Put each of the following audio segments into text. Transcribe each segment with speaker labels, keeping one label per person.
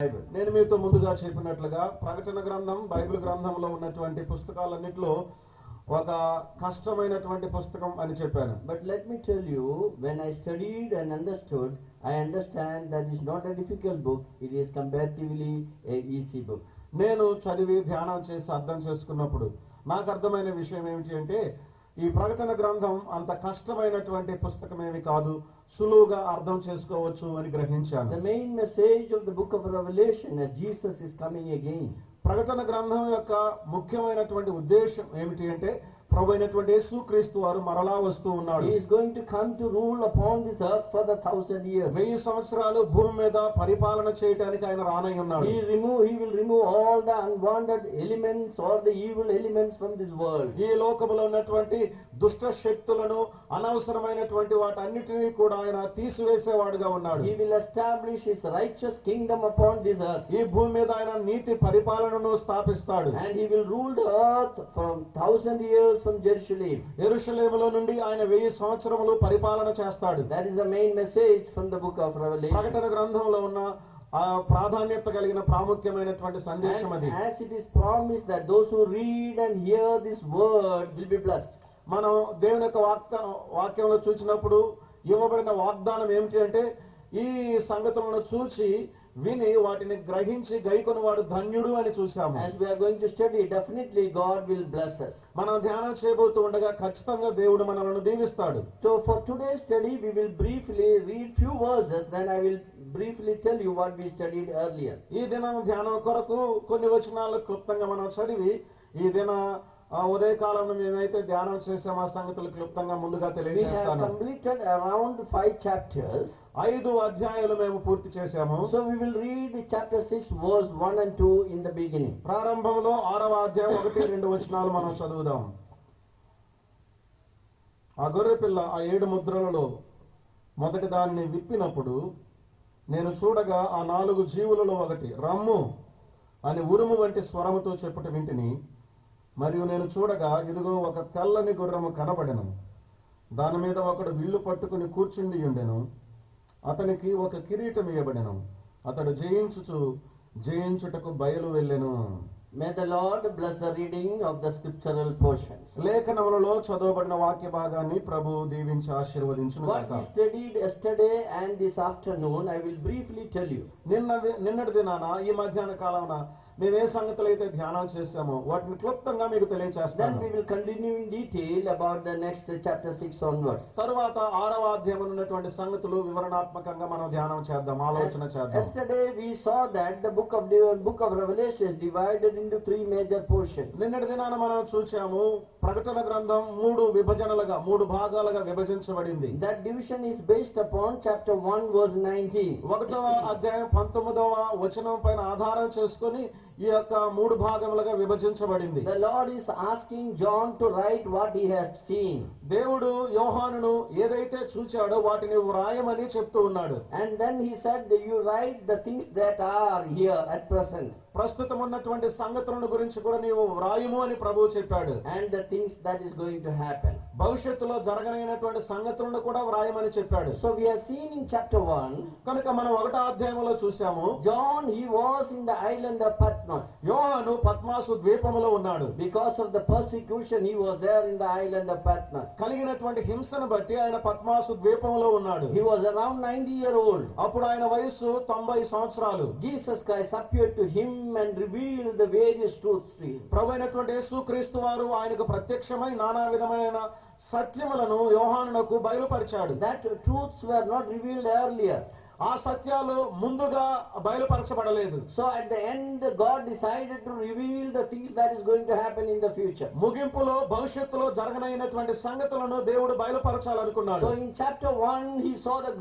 Speaker 1: నేను మీతో ముందుగా చెప్పినట్లుగా ప్రకటన గ్రంథం బైబిల్ గ్రంథంలో ఉన్నటువంటి పుస్తకాలన్నిటిలో ఒక కష్టమైనటువంటి పుస్తకం అని చెప్పాను.
Speaker 2: But let me tell you, when I studied and understood, I understand that it's not a difficult book, it is comparatively a easy book.
Speaker 1: నేను చదివి ధ్యానం చేసి అర్థం చేసుకున్నప్పుడు నాకు అర్థమైన విషయం ఏమిటి అంటే ఈ ప్రకటన గ్రంథం అంత కష్టమైనటువంటి పుస్తకమేమి కాదు, సులువుగా అర్థం చేసుకోవచ్చు అని గ్రహించాను.
Speaker 2: The main message of the book of Revelation as Jesus is coming again.
Speaker 1: ప్రకటన గ్రంథం యొక్క ముఖ్యమైనటువంటి ఉద్దేశం ఏమిటి అంటే ప్రభు అయినటువంటి యేసుక్రీస్తు వారు మరలా వస్తూ ఉన్నాడు.
Speaker 2: He is going to come to rule upon this earth for the 1000 years.
Speaker 1: 1000 సంవత్సరాలు భూమి మీద పరిపాలన చేయడానికి ఆయన రానై ఉన్నాడు.
Speaker 2: He will remove all the unwanted elements or the evil elements from this world.
Speaker 1: ఈ లోకములో ఉన్నటువంటి దుష్ట శక్తులను అనవసరమైనటువంటి వాటన్నిటిని కూడా ఆయన తీసివేసేవాడుగా ఉన్నాడు.
Speaker 2: He will establish his righteous kingdom upon this earth.
Speaker 1: ఈ భూమి మీద ఆయన నీతి పరిపాలనను స్థాపిస్తాడు.
Speaker 2: And he will rule the earth from 1000 years from Jerusalem.
Speaker 1: యెరూషలేములో నుండి ఆయన 1000 సంవత్సరములు పరిపాలన చేస్తాడు.
Speaker 2: That is the main message from the book of Revelation.
Speaker 1: ప్రకటన గ్రంథంలో ఉన్న ప్రాధాన్యత కలిగిన ప్రాముఖ్యమైనటువంటి సందేశం అది.
Speaker 2: As it is promised that those who read and hear this word will be blessed.
Speaker 1: మనం దేవుని యొక్క వాక్యంలో చూసినప్పుడు ఇవ్వబడిన వాగ్దానం ఏమిటి అంటే ఈ సంగతులను చూచి విని వాటిని గ్రహించి గైకొని వాడు ధన్యుడు అని చూసాము.
Speaker 2: As we are going to study, definitely God will bless us.
Speaker 1: మనం ధ్యానం చేయబోతూ ఉండగా ఖచ్చితంగా దేవుడు మనల్ని దీవిస్తాడు.
Speaker 2: So for today's study we will briefly read few verses, then I will briefly tell you what we studied earlier.
Speaker 1: ఈ దినం ధ్యానం కొరకు కొన్ని వచనాలు క్లుప్తంగా మనం చదివి ఈ దిన ఉదయకాలంలో మేమైతే ధ్యానం చేసాము ఆ సంగతులు క్లుప్తంగా ముందుగా తెలియజేస్తాను.
Speaker 2: We have completed around 5 chapters.
Speaker 1: 5 అధ్యాయాలు మేము పూర్తి చేశాము.
Speaker 2: So we will read chapter 6 verse 1 and 2 in the beginning.
Speaker 1: ప్రారంభంలో 6వ అధ్యాయం 1-2 వచనాలు మనం చదువుదాం. ఆ గొర్రె పిల్ల ఆ 7 ముద్రలలో మొదటి దాన్ని విప్పినప్పుడు నేను చూడగా ఆ 4 జీవులలో ఒకటి రమ్ము అని ఉరుము వంటి స్వరముతో చెప్పుట వింటిని. మరియు నేను చూడగా ఇదిగో ఒక తెల్లని గుర్రము కనబడెను. దాని మీద ఒకడు విల్లు పట్టుకుని కూర్చుండి ఉండెను. అతనికి ఒక కిరీటం ఇయ్యబడెను. అతడు జయించుటకు బయలు వెళ్ళెను.
Speaker 2: May the Lord bless the reading of the scriptural portions.
Speaker 1: లేఖనములలో చదవబడిన వాక్య భాగాన్ని ప్రభు దీవించి ఆశీర్వదించును గాక.
Speaker 2: What we studied yesterday and this afternoon, I will briefly tell you.
Speaker 1: నిన్నటి దినాన ఈ మధ్యాహ్న కాలాన మేము ఏ సంగతులు అయితే ధ్యానం చేశామో వాటిని క్లుప్తంగా మీకు తెలియజేస్తాను.
Speaker 2: Then we will continue in detail about the next chapter 6 onwards.
Speaker 1: తరువాత 6వ అధ్యాయంలో ఉన్నటువంటి సంగతులు వివరణాత్మకంగా మనం ధ్యానం చేద్దాం, ఆలోచన చేద్దాం.
Speaker 2: Yesterday we saw that the book of Revelation is divided into 3 major portions.
Speaker 1: నిన్నటి దినాన మనం చూచాము ప్రకటన గ్రంథం 3 విభజనలుగా 3 భాగాలుగా విభజించబడింది.
Speaker 2: That division is based upon chapter 1 verse 19.
Speaker 1: 1వ అధ్యాయం 19వ వచనం పైన ఆధారం చేసుకొని ఈ యొక్క 3 భాగములుగా విభజించబడింది.
Speaker 2: The Lord is asking John to write what he had seen.
Speaker 1: దేవుడు యోహానును ఏదైతే చూచాడో వాటిని వ్రాయమని చెప్తూ ఉన్నాడు.
Speaker 2: And then he said that you write the things that are here at present.
Speaker 1: ప్రస్తుతం ఉన్నటువంటి సంగతులను గురించి కూడా నీవు వ్రాయము అని ప్రభువు చెప్పాడు.
Speaker 2: And the things that is going to happen.
Speaker 1: భవిష్యత్తులో జరగనైనటువంటి సంగతులను కూడా వ్రాయమని చెప్పాడు.
Speaker 2: So we have seen in chapter 1.
Speaker 1: కనుక మనం 1వ అధ్యాయంలో చూసాము
Speaker 2: John, he was in the island of Patmos.
Speaker 1: యోహాను పద్మాసు ద్వీపములో ఉన్నాడు.
Speaker 2: Because of the persecution he was there in the island of Patmos.
Speaker 1: కలిగినటువంటి హింసను బట్టి ఆయన పద్మాసు ద్వీపములో ఉన్నాడు.
Speaker 2: He was around 90-year-old.
Speaker 1: అప్పుడు ఆయన వయస్సు 90 సంవత్సరాలు.
Speaker 2: Jesus Christ appeared to him and revealed the various truths to him.
Speaker 1: ప్రభువైనటువంటి యేసుక్రీస్తు వారు ఆయనకు ప్రత్యక్షమై నానా విధమైన సత్యములను యోహానునకు బయలుపరిచాడు.
Speaker 2: That truths were not revealed earlier.
Speaker 1: ఆ సత్యాలు ముందుగా బయలుపరచబడలేదు.
Speaker 2: So at the end God decided to reveal the things that is going to happen in the future.
Speaker 1: ముగింపులో భవిష్యత్తులో జరగనైనటువంటి సంగతులను దేవుడు బయలుపరచాలనుకున్నాడు.
Speaker 2: So in chapter 1 he saw the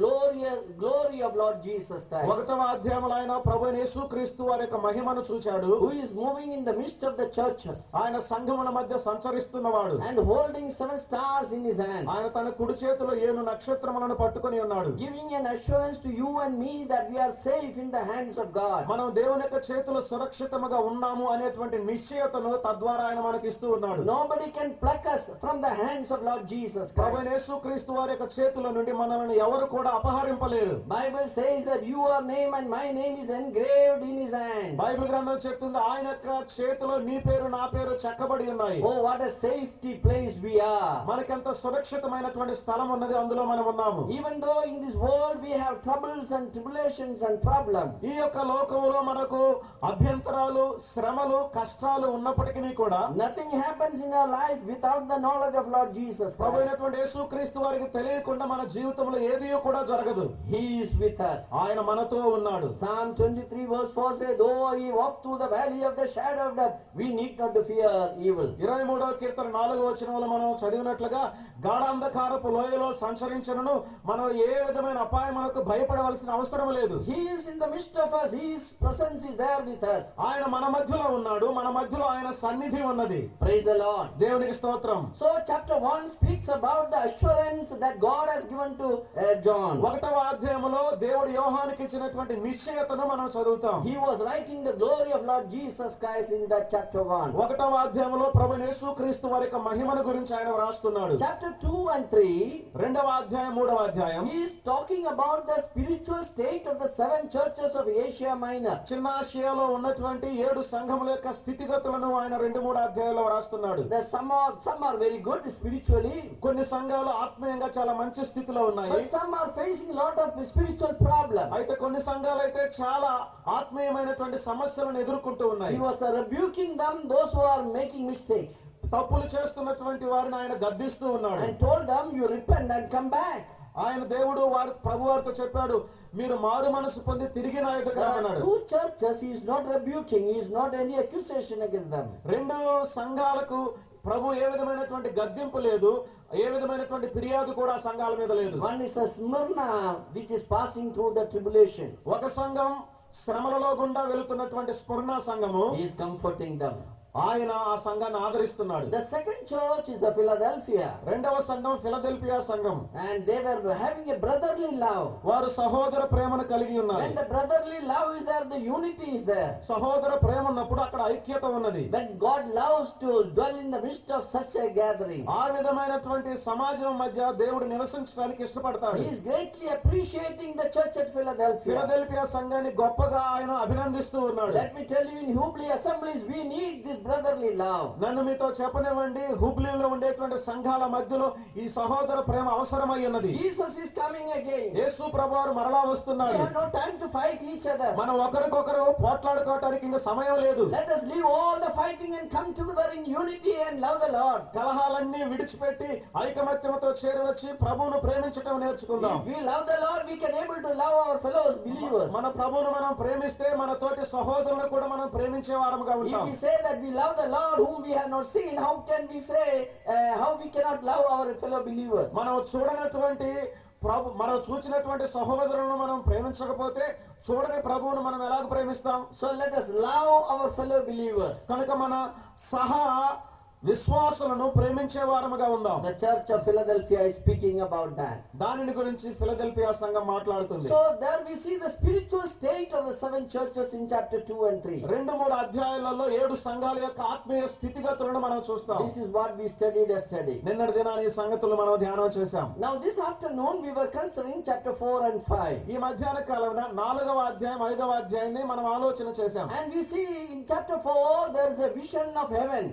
Speaker 2: glory of Lord Jesus Christ.
Speaker 1: 1వ అధ్యాయంలో ఆయన ప్రభువైన యేసుక్రీస్తు వారి యొక్క మహిమను చూచాడు.
Speaker 2: Who is moving in the midst of the churches.
Speaker 1: ఆయన సంఘముల మధ్య సంచరిస్తున్నవాడు.
Speaker 2: And holding 7 stars in his hand.
Speaker 1: ఆయన తన కుడి చేతిలో 7 నక్షత్రములను పట్టుకొని ఉన్నాడు.
Speaker 2: Giving an assurance to you you and me that we are safe in the hands of God.
Speaker 1: మనం దేవుని యొక్క చేతిలో సురక్షితముగా ఉన్నాము అనేటువంటి నిశ్చయతను తద్వారా ఆయన మనకి ఇస్తూ ఉన్నాడు.
Speaker 2: Nobody can pluck us from the hands of Lord Jesus
Speaker 1: ప్రభువైన
Speaker 2: Christ.
Speaker 1: యేసుక్రీస్తు వారి యొక్క చేతిలో నుండి మనల్ని ఎవరు కూడా అపహరింపలేరు.
Speaker 2: Bible says that your name and my name is engraved in his hand.
Speaker 1: Bible గ్రంథం చెప్తుంది ఆయన యొక్క చేతిలో నీ పేరు నా పేరు చెక్కబడి ఉన్నాయి.
Speaker 2: Oh, what a safety place we are.
Speaker 1: మనకెంత సురక్షితమైనటువంటి స్థలం ఉన్నది, అందులో మనం ఉన్నాము.
Speaker 2: Even though in this world we have troubles and tribulations and problems.
Speaker 1: ఈ యొక్క లోకములో మనకు అభ్యంతరాలు, శ్రమలు, కష్టాలు ఉన్నప్పటికీ కూడా
Speaker 2: Nothing happens in our life without the knowledge of Lord Jesus Christ.
Speaker 1: ప్రభువైనటువంటి యేసుక్రీస్తు వారికి తెలియకుండా మన జీవితంలో ఏది కూడా జరగదు.
Speaker 2: He is with us.
Speaker 1: ఆయన మనతో ఉన్నాడు.
Speaker 2: Psalm 23 verse 4 says, though we walk through the valley of the shadow of death, we need not to fear evil.
Speaker 1: 23వ కీర్తన 4వ వచనంలో మనం చదివినట్లుగా గాఢాంధకారపు లోయలో సంచరించను మనం ఏ విధమైన అపాయం మనకు భయపడవలసిన అవసరం లేదు.
Speaker 2: He is in the midst of us. His presence is there with us.
Speaker 1: ఆయన మన మధ్యలో ఉన్నాడు, మన మధ్యలో ఆయన సన్నిధి ఉన్నది.
Speaker 2: Praise the Lord.
Speaker 1: దేవునికి స్తోత్రం.
Speaker 2: So chapter 1 speaks about the assurance that God has given to John.
Speaker 1: 1వ అధ్యాయములో దేవుడు యోహానుకి ఇచ్చినటువంటి నిశ్చయతను మనం చదువుతాం.
Speaker 2: He was writing the glory of Lord Jesus Christ in that chapter 1.
Speaker 1: 1వ అధ్యాయములో ప్రభువైన యేసుక్రీస్తు వారి యొక్క మహిమను గురించి ఆయన వ్రాస్తున్నాడు.
Speaker 2: Chapter 2 and 3,
Speaker 1: 2వ అధ్యాయం 3వ అధ్యాయం
Speaker 2: he is talking about the spiritual state of the 7 churches of Asia Minor.
Speaker 1: చిన్న ఆసియాలో ఉన్నటువంటి 7 సంఘముల యొక్క స్థితిగతులను ఆయన 2-3 అధ్యాయాల్లో వ్రాస్తున్నాడు.
Speaker 2: Some are very good spiritually,
Speaker 1: కొన్ని సంఘాలు ఆత్మీయంగా చాలా మంచి స్థితిలో ఉన్నాయి.
Speaker 2: but some are facing a lot of spiritual problems.
Speaker 1: అయితే కొన్ని సంఘాలు అయితే చాలా ఆత్మీయమైనటువంటి సమస్యలను ఎదుర్కొంటూ ఉన్నాయి.
Speaker 2: He was rebuking them, those who are making mistakes,
Speaker 1: తప్పులు చేస్తున్నటువంటి వారిని ఆయన గద్దిస్తూ ఉన్నాడు.
Speaker 2: and told them, you repent and come back.
Speaker 1: ఆయన దేవుడు వారి ప్రభువారితో చెప్పాడు, మీరు మారు మనసు పొంది తిరిగి నా యొద్దకు
Speaker 2: There are
Speaker 1: రమ్మన్నాడు.
Speaker 2: 2 churches he is not rebuking, he is not any accusation against them.
Speaker 1: 2 సంఘాలకు ప్రభు ఏ విధమైనటువంటి గద్దింపు లేదు, ఏ విధమైనటువంటి ఫిర్యాదు కూడా సంఘాల మీద లేదు.
Speaker 2: One is a Smyrna which is passing through the tribulations.
Speaker 1: ఒక సంఘం శ్రమలలో గుండా వెళుతున్నటువంటి స్ఫురణ సంఘము,
Speaker 2: He is comforting them.
Speaker 1: ఆయన ఆ సంఘాన్ని ఆదరిస్తున్నాడు.
Speaker 2: The second church is the Philadelphia,
Speaker 1: 2వ సంఘం ఫిలదెల్ఫియా సంఘం.
Speaker 2: and they were having a brotherly love.
Speaker 1: వారు సహోదర ప్రేమను కలిగి ఉన్నారు.
Speaker 2: When the brotherly love is there, the unity is there.
Speaker 1: సహోదర ప్రేమ ఉన్నప్పుడు అక్కడ ఐక్యత ఉన్నది.
Speaker 2: When God loves to dwell in the midst of such a gathering,
Speaker 1: ఆ విధమైనటువంటి సమాజం మధ్య దేవుడు నివసించడానికి ఇష్టపడతాడు.
Speaker 2: He is greatly appreciating the church at Philadelphia.
Speaker 1: Philadelphia సంఘాన్ని గొప్పగా ఆయన అభినందిస్తూ ఉన్నాడు.
Speaker 2: Let me tell you, in Hubli assemblies, we need this brotherly love.
Speaker 1: నన్ను మీతో చెప్పనివ్వండి, హుబ్లీలో ఉండేటువంటి సంఘాల మధ్యలో ఈ సహోదర ప్రేమ అవసరమై ఉన్నది.
Speaker 2: Jesus is coming again.
Speaker 1: యేసు ప్రభువారు మరలా
Speaker 2: We
Speaker 1: వస్తున్నాడు.
Speaker 2: have no time to fight each other.
Speaker 1: మనం ఒకరికొకరు పోట్లాడుకోవటానికి ఇంకా సమయం లేదు.
Speaker 2: Let us leave all the fighting and come together in unity and love the Lord.
Speaker 1: కలహాలన్నీ విడిచిపెట్టి ఐకమత్యంతో చేరవచ్చి ప్రభువును ప్రేమించటం నేర్చుకుందాం.
Speaker 2: If we love the Lord, we can able to love our fellow believers.
Speaker 1: మన ప్రభువును మనం ప్రేమిస్తే మన తోటి సహోదరులను కూడా మనం ప్రేమించే వారముగా
Speaker 2: If
Speaker 1: ఉంటాం.
Speaker 2: we say that we love the Lord whom we have not seen, how can we say how we cannot love our fellow believers?
Speaker 1: మనం చూడనటువంటి మనం చూచినటువంటి సహోదరులను మనం ప్రేమించకపోతే చూడని ప్రభువును మనం ఎలాగ ప్రేమిస్తాం?
Speaker 2: So let us love our fellow believers.
Speaker 1: కనుక మన సహా విశ్వాసులను ప్రేమించే వారముగా ఉందాం.
Speaker 2: The church of Philadelphia is speaking about that.
Speaker 1: దానిని గురించి ఫిలదెల్ఫియా సంఘం మాట్లాడుతుంది.
Speaker 2: So there we see the spiritual state of the 7 churches in chapter 2 and 3.
Speaker 1: 2-3 అధ్యాయాలలో 7 సంఘాల యొక్క ఆత్మీయ స్థితిగతులను మనం చూస్తాం.
Speaker 2: This is what we studied yesterday.
Speaker 1: నిన్నటి దినాన ఈ సంగతులు మనం ధ్యానం చేశాం.
Speaker 2: Now this afternoon we were considering chapter 4 and 5.
Speaker 1: ఈ మధ్యాహ్న కాలంలో 4వ అధ్యాయం 5వ అధ్యాయాన్ని మనం ఆలోచన చేశాం.
Speaker 2: And we see in chapter 4 there is a vision of heaven.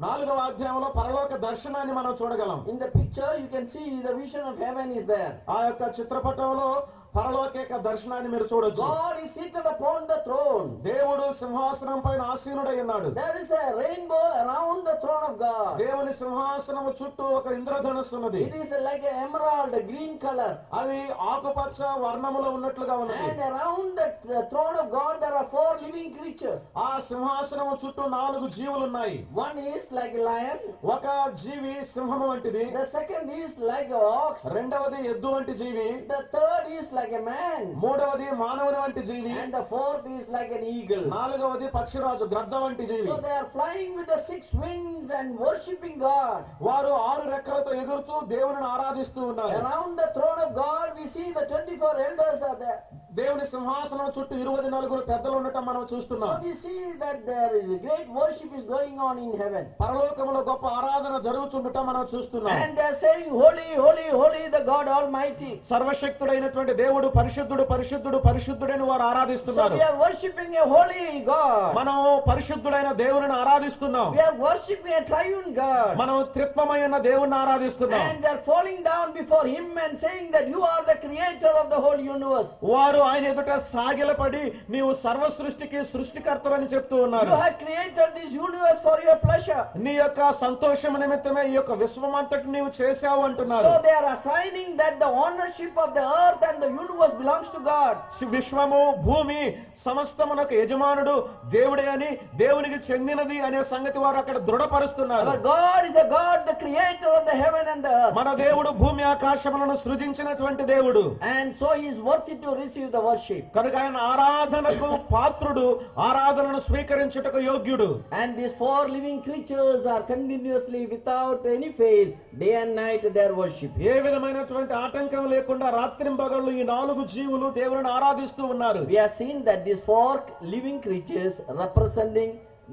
Speaker 1: 4వ అధ్యాయంలో పరలోక దర్శనాన్ని మనం చూడగలం.
Speaker 2: In the picture you can see the vision of heaven is there.
Speaker 1: ఆ యొక్క చిత్రపటంలో పరలోక దర్శనాన్ని మీరు చూడొచ్చు.
Speaker 2: God is seated upon the throne.
Speaker 1: దేవుడు సింహాసనం పైన ఆసీనుడై ఉన్నాడు.
Speaker 2: There is a rainbow around the throne of God.
Speaker 1: దేవుని సింహాసనము చుట్టూ ఒక ఇంద్రధనుస్సు ఉన్నది.
Speaker 2: It is like an emerald, a green color.
Speaker 1: అది ఆకుపచ్చ వర్ణములో ఉన్నట్లుగా ఉన్నది.
Speaker 2: And around the throne of God there are 4 living creatures.
Speaker 1: ఆ సింహాసనము చుట్టూ 4 జీవులు ఉన్నాయి.
Speaker 2: One is like a lion.
Speaker 1: ఒక జీవి సింహము వంటిది.
Speaker 2: The second is like an ox.
Speaker 1: రెండవది ఎద్దు వంటి జీవి.
Speaker 2: The third is like a man.
Speaker 1: మూడవది మానవుని వంటి జీవి,
Speaker 2: And the fourth is like an eagle.
Speaker 1: నాలుగవది పక్షిరాజు గ్రద్ద వంటి జీవి.
Speaker 2: So they are flying with the 6 wings and worshipping God.
Speaker 1: వారు 6 రెక్కలతో ఎగురుతూ దేవుని ఆరాధిస్తూ ఉన్నారు.
Speaker 2: Around the throne of God we see the 24 elders are there.
Speaker 1: దేవుని సింహాసనం చుట్టూ 24 పెద్దలు ఉండటం మనం చూస్తున్నాం.
Speaker 2: So we see that there is a great worship is going on in heaven.
Speaker 1: పరలోకములో గొప్ప ఆరాధన జరుగుతుండటం మనం చూస్తున్నాం.
Speaker 2: And they are saying, holy, holy, holy, the God Almighty.
Speaker 1: సర్వశక్తుడైనటువంటి దేవుడు పరిశుద్ధుడు పరిశుద్ధుడు పరిశుద్ధుడని వారు
Speaker 2: So
Speaker 1: ఆరాధిస్తున్నారు.
Speaker 2: we are worshipping a holy God.
Speaker 1: మనం పరిశుద్ధుడైన దేవుని ఆరాధిస్తున్నాం.
Speaker 2: We are worshipping a triune God.
Speaker 1: మనం త్రిత్వమైన దేవుని ఆరాధిస్తున్నాం.
Speaker 2: And they are falling down before him and saying that you are the creator of the whole universe.
Speaker 1: వారు ఆయన ఎదుట సాగిలపడి నీవు సర్వ సృష్టికి సృష్టికర్తవని చెప్తూ ఉన్నారు.
Speaker 2: You have created this universe for your pleasure.
Speaker 1: నీ యొక్క సంతోషం నిమిత్తమే ఈ యొక్క విశ్వమంతటి నీవు చేశావు అంటున్నారు.
Speaker 2: So they are assigning that the ownership of the earth and the universe belongs to God.
Speaker 1: విశ్వము భూమి సమస్తమునకు యజమానుడు దేవుడే అని దేవునికి చెందినది అనే సంగతి వారు అక్కడ దృఢపరుస్తున్నారు.
Speaker 2: Our God is a God, the creator of the heaven and the earth.
Speaker 1: మన దేవుడు భూమి ఆకాశములను సృజించినటువంటి దేవుడు.
Speaker 2: And so he is worthy to receive the worship.
Speaker 1: కనుక ఆయన ఆరాధనకు పాత్రుడు, ఆరాధనను స్వీకరించుటకు యోగ్యుడు.
Speaker 2: And these 4 living creatures are continuously without any fail day and night they are worship.
Speaker 1: ఏ విధమైనటువంటి ఆటంకం లేకుండా రాత్రింబగళ్ళు ఈ 4 జీవులు దేవుని ఆరాధిస్తూ ఉన్నారు.
Speaker 2: We have seen that these 4 living creatures representing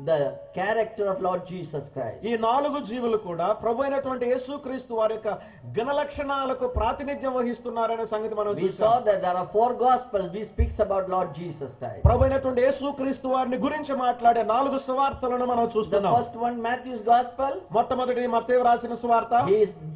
Speaker 2: the character of Lord Jesus Christ.
Speaker 1: ఈ 4 జీవులు కూడా ప్రభు అయినటువంటి యేసుక్రీస్తు వారి యొక్క గుణ లక్షణాలకు ప్రాతినిధ్యం వహిస్తున్నారనే సంగతి మనం
Speaker 2: We
Speaker 1: చూసాం.
Speaker 2: saw that there are 4 gospels which speaks about Lord Jesus Christ.
Speaker 1: ప్రభు అయినటువంటి యేసుక్రీస్తు వారిని గురించి మాట్లాడే 4 సువార్తలను మనం
Speaker 2: The
Speaker 1: చూస్తున్నాం.
Speaker 2: first one, Matthew's gospel,
Speaker 1: మొట్టమొదటి మత్తయి రాసిన సువార్త.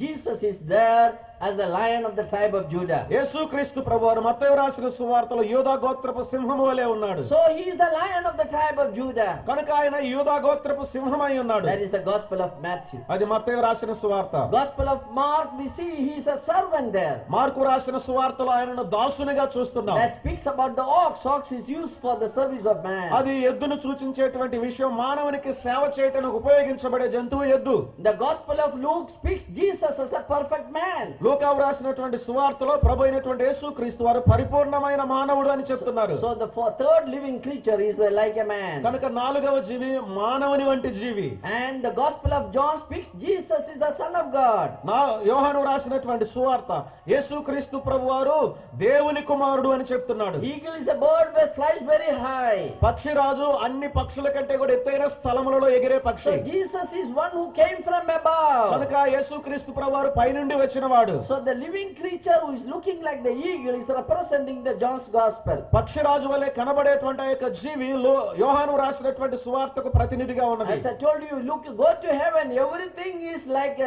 Speaker 2: Jesus is there as the lion of the tribe of Judah.
Speaker 1: యేసుక్రీస్తు ప్రభువారు మత్తయి రాసిన సువార్తలో యూదా గోత్రపు సింహము వలె ఉన్నాడు.
Speaker 2: So he is the lion of the tribe of Judah.
Speaker 1: కనుక ఆయన యూదా గోత్రపు సింహమై ఉన్నాడు.
Speaker 2: That is the gospel of Matthew.
Speaker 1: అది మత్తయి రాసిన సువార్త.
Speaker 2: Gospel of Mark, we see he is a servant there.
Speaker 1: Mark రాసిన సువార్తలో ఆయనను దాసునిగా చూస్తున్నాం.
Speaker 2: That speaks about the ox. Ox is used for the service of man.
Speaker 1: అది ఎద్దును సూచించేటువంటి విషయం, మానవునికి సేవ చేయడానికి ఉపయోగించబడే జంతువు ఎద్దు.
Speaker 2: The gospel of Luke speaks Jesus as a perfect man.
Speaker 1: లూకా రాసినటువంటి సువార్తలో ప్రభు అయినటువంటి యేసుక్రీస్తు వారు పరిపూర్ణమైన మానవుడు అని చెప్తున్నారు.
Speaker 2: So the third living creature is like a man.
Speaker 1: కనుక 4వ జీవి మానవుని వంటి జీవి.
Speaker 2: And the gospel of John speaks Jesus is the son of God.
Speaker 1: యోహాను రాసినటువంటి సువార్త యేసుక్రీస్తు ప్రభువారు దేవుని కుమారుడు అని చెప్తున్నాడు.
Speaker 2: Eagle is a bird that flies very high.
Speaker 1: పక్షిరాజు అన్ని పక్షుల కంటే కూడా ఎత్తైన స్థలములలో ఎగిరే పక్షి.
Speaker 2: So Jesus is one who came from above.
Speaker 1: కనుక యేసుక్రీస్తు ప్రభువారు పైనుండి వచ్చినవాడు.
Speaker 2: So the living creature who is looking like the eagle is representing the John's gospel.
Speaker 1: పక్షిరాజు వలె కనబడేటువంటి ఆ యొక్క జీవి యోహాను రాసినటువంటి సువార్తకు ప్రతినిధిగా ఉన్నది.
Speaker 2: As I told you, look, go to heaven, everything is like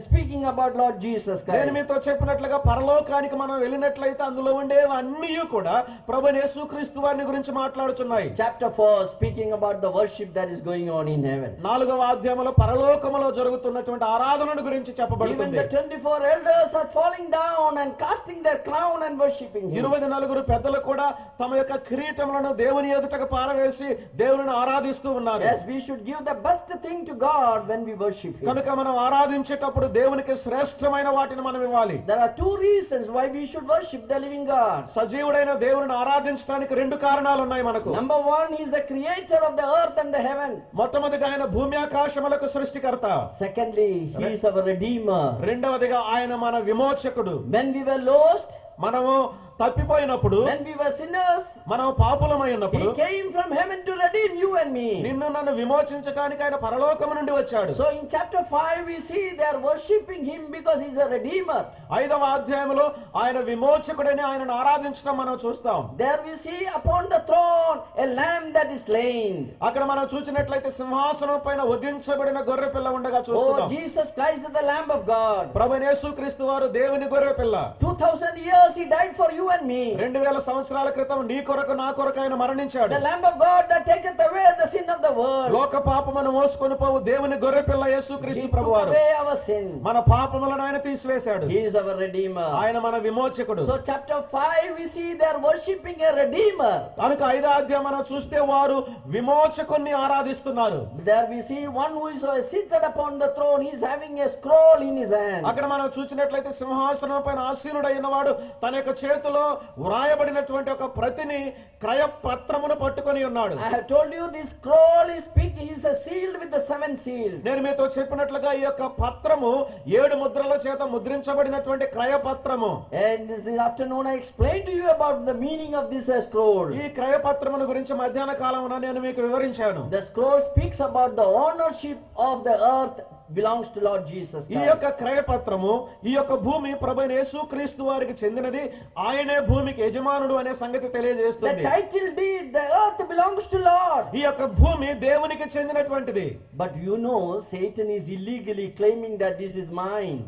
Speaker 2: speaking about Lord Jesus Christ.
Speaker 1: నేను మీతో చెప్పినట్లుగా పరలోకానికి మనం వెళ్ళినట్లయితే అందులో ఉండేవన్నీ కూడా ప్రభువైన యేసుక్రీస్తు వారిని గురించి మాట్లాడుచున్నాయి.
Speaker 2: Chapter 4 speaking about the worship that is going on in heaven.
Speaker 1: 4వ అధ్యాయంలో పరలోకములో జరుగుతున్నటువంటి ఆరాధనను గురించి
Speaker 2: Even
Speaker 1: చెప్పబడుతుంది.
Speaker 2: the 24 elders are falling down and casting their crown and worshiping him.
Speaker 1: 24 పెద్దలు కూడా తమ యొక్క కిరీటములను దేవుని ఎదుటకు పారవేసి దేవుని ఆరాధిస్తూ ఉన్నారు.
Speaker 2: Yes, we should give the best thing to God when we worship him.
Speaker 1: కనుక మనం ఆరాధించేటప్పుడు దేవునికి శ్రేష్టమైన వాటిని మనం ఇవ్వాలి.
Speaker 2: There are 2 reasons why we should worship the living God.
Speaker 1: సజీవుడైన దేవుని ఆరాధించడానికి 2 కారణాలు ఉన్నాయి మనకు.
Speaker 2: Number 1, he is the creator of the earth and the heaven.
Speaker 1: మొట్టమొదటి ఆయన భూమి ఆకాశములకు సృష్టికర్త.
Speaker 2: Secondly, he is our redeemer.
Speaker 1: రెండవదిగా ఆయన మన విమోచకుడు.
Speaker 2: When we were lost,
Speaker 1: మనము తప్పిపోయినప్పుడు,
Speaker 2: when we were sinners,
Speaker 1: మనం పాపులమై ఉన్నప్పుడు
Speaker 2: he came from heaven to redeem you and me.
Speaker 1: నిన్ను నన్ను విమోచించడానికి ఆయన పరలోకము నుండి వచ్చాడు.
Speaker 2: So in chapter 5 we see they are worshiping him because he is a redeemer.
Speaker 1: 5వ అధ్యాయంలో ఆయన విమోచకుడని ఆయనను ఆరాధించడం మనం చూస్తాం.
Speaker 2: There we see upon the throne a lamb that is slain.
Speaker 1: అక్కడ మనం చూసినట్లయితే సింహాసనం పైన వధించబడిన గొర్రె పిల్ల ఉండగా
Speaker 2: Oh,
Speaker 1: చూస్తున్నాం.
Speaker 2: Jesus Christ is the lamb of God.
Speaker 1: ప్రభువైన యేసుక్రీస్తు వారు దేవుని గొర్రె పిల్ల.
Speaker 2: 2000 years he died for you and me.
Speaker 1: 2000 సంవత్సరాల క్రితం నీ కొరకు నా కొరకు ఆయన మరణించాడు.
Speaker 2: The lamb of God that taketh away the sin of the the world.
Speaker 1: లోక పాపమును మోసుకొని పోవు దేవుని గొర్రెపిల్ల
Speaker 2: He
Speaker 1: యేసుక్రీస్తు
Speaker 2: took
Speaker 1: ప్రభువారు
Speaker 2: away our sin.
Speaker 1: మన పాపములను ఆయన తీసివేశాడు.
Speaker 2: He is our Redeemer.
Speaker 1: ఆయన మన విమోచకుడు.
Speaker 2: So chapter 5 we see they are worshipping a Redeemer.
Speaker 1: కనుక 5వ అధ్యాయం మనం చూస్తే వారు విమోచకుణ్ణి ఆరాధిస్తున్నారు.
Speaker 2: There we see one who is seated upon the throne. He is having a scroll in his hand.
Speaker 1: అక్కడ మనం చూసినట్లయితే సింహాసనం పైన ఆసీనుడైన వాడు తన యొక్క చేతిలో వ్రాయబడినటువంటి ఒక ప్రతిని క్రయ పత్రమును పట్టుకొని ఉన్నాడు.
Speaker 2: I have told you this scroll is speaking. He is sealed with the 7 seals.
Speaker 1: నేను మీతో చెప్పినట్లుగా ఈ యొక్క పత్రము 7 ముద్రల చేత ముద్రించబడినటువంటి క్రయ పత్రము.
Speaker 2: And this afternoon I explained to you about the meaning of this scroll.
Speaker 1: ఈ క్రయ పత్రమును గురించి మధ్యాహ్న కాలమున నేను మీకు వివరించాను.
Speaker 2: The scroll speaks about the ownership of the earth belongs to Lord Jesus
Speaker 1: ఈ
Speaker 2: Christ.
Speaker 1: యొక్క క్రయ పత్రము ఈ యొక్క భూమి ప్రభువైన యేసుక్రీస్తు వారికి చెందినది. ఆయనే భూమికి యజమానుడు అనే సంగతి
Speaker 2: The
Speaker 1: తెలియజేస్తుంది.
Speaker 2: title deed, the earth belongs to Lord.
Speaker 1: ఈ యొక్క భూమి దేవునికి చెందినటువంటిది.
Speaker 2: But you know Satan is illegally claiming that this is mine.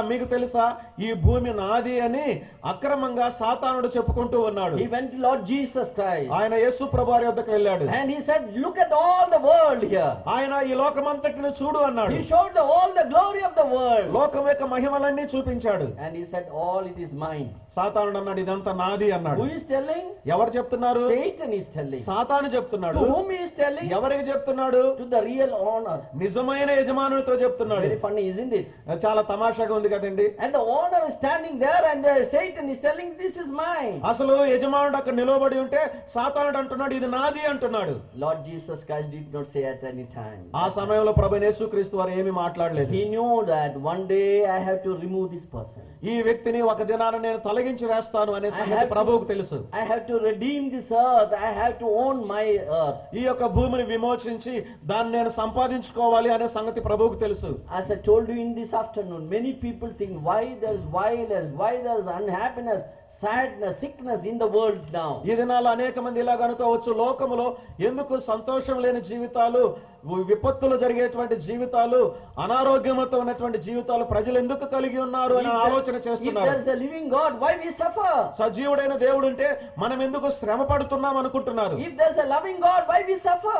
Speaker 1: మీకు తెలుసా ఈ భూమి నాది అని అక్రమంగా సాతానుడు చెప్పుకుంటూ ఉన్నాడు.
Speaker 2: He went to Lord Jesus Christ
Speaker 1: ఆయన యేసు ప్రభువారి వద్దకు వెళ్ళాడు.
Speaker 2: and he said, look at all the world here.
Speaker 1: ఆయన ఈ లోకమంతటిని చూడు అన్నాడు.
Speaker 2: He showed all the glory of the world
Speaker 1: లోకం యొక్క మహిమలన్నీ చూపించాడు.
Speaker 2: and he said all it is mine.
Speaker 1: సాతానుడు అన్నాడు ఇదంతా నాది అన్నాడు.
Speaker 2: Who is telling?
Speaker 1: ఎవరు చెప్తున్నారు?
Speaker 2: Satan is telling.
Speaker 1: సాతాను చెప్తున్నాడు.
Speaker 2: To whom he is telling?
Speaker 1: ఎవరికి చెప్తున్నాడు?
Speaker 2: To the real owner.
Speaker 1: నిజమైన యజమానునితో చెప్తున్నాడు.
Speaker 2: Very funny, isn't it?
Speaker 1: చాలా తమాషాగా ఉంది కదండి.
Speaker 2: And the owner is standing there and Satan is telling this is mine.
Speaker 1: అసలు యజమానుడు అక్కడ నిలబడి ఉంటే సాతానుడు అంటున్నాడు ఇది నాది అంటున్నాడు.
Speaker 2: Lord Jesus Christ did not say at any time.
Speaker 1: ఆ సమయంలో ప్రభువైన యేసుక్రీస్తు వారు ఏమీ మాట్లాడలేదు.
Speaker 2: He knew that one day I have to remove this person.
Speaker 1: ఈ వ్యక్తిని ఒక దినాన నేను తొలగించి వేస్తాను అనే సంగతి ప్రభువుకు తెలుసు.
Speaker 2: I have to redeem this earth. I have to own my earth.
Speaker 1: ఈ యొక్క భూమిని విమోచించి దాన్ని నేను సంపాదించుకోవాలి అనే సంగతి ప్రభువుకు తెలుసు.
Speaker 2: As I told you in this afternoon, many people think why there's violence, why there's unhappiness, sadness, sickness in the world now.
Speaker 1: ఈ దినాల్లో అనేక మంది ఇలాగ అనుకోవచ్చు, లోకములో ఎందుకు సంతోషం లేని జీవితాలు, విపత్తులు జరిగేటువంటి జీవితాలు, అనారోగ్యంతో ఉన్నటువంటి జీవితాలు ప్రజలు ఎందుకు కలిగి ఉన్నారు అని ఆలోచన
Speaker 2: If
Speaker 1: చేస్తున్నారు.
Speaker 2: there's a living God, why we suffer?
Speaker 1: సజీవుడైన దేవుడు ఉంటే మనం ఎందుకు శ్రమ పడుతున్నాం అనుకుంటున్నారు.
Speaker 2: If there's a loving God, why we suffer?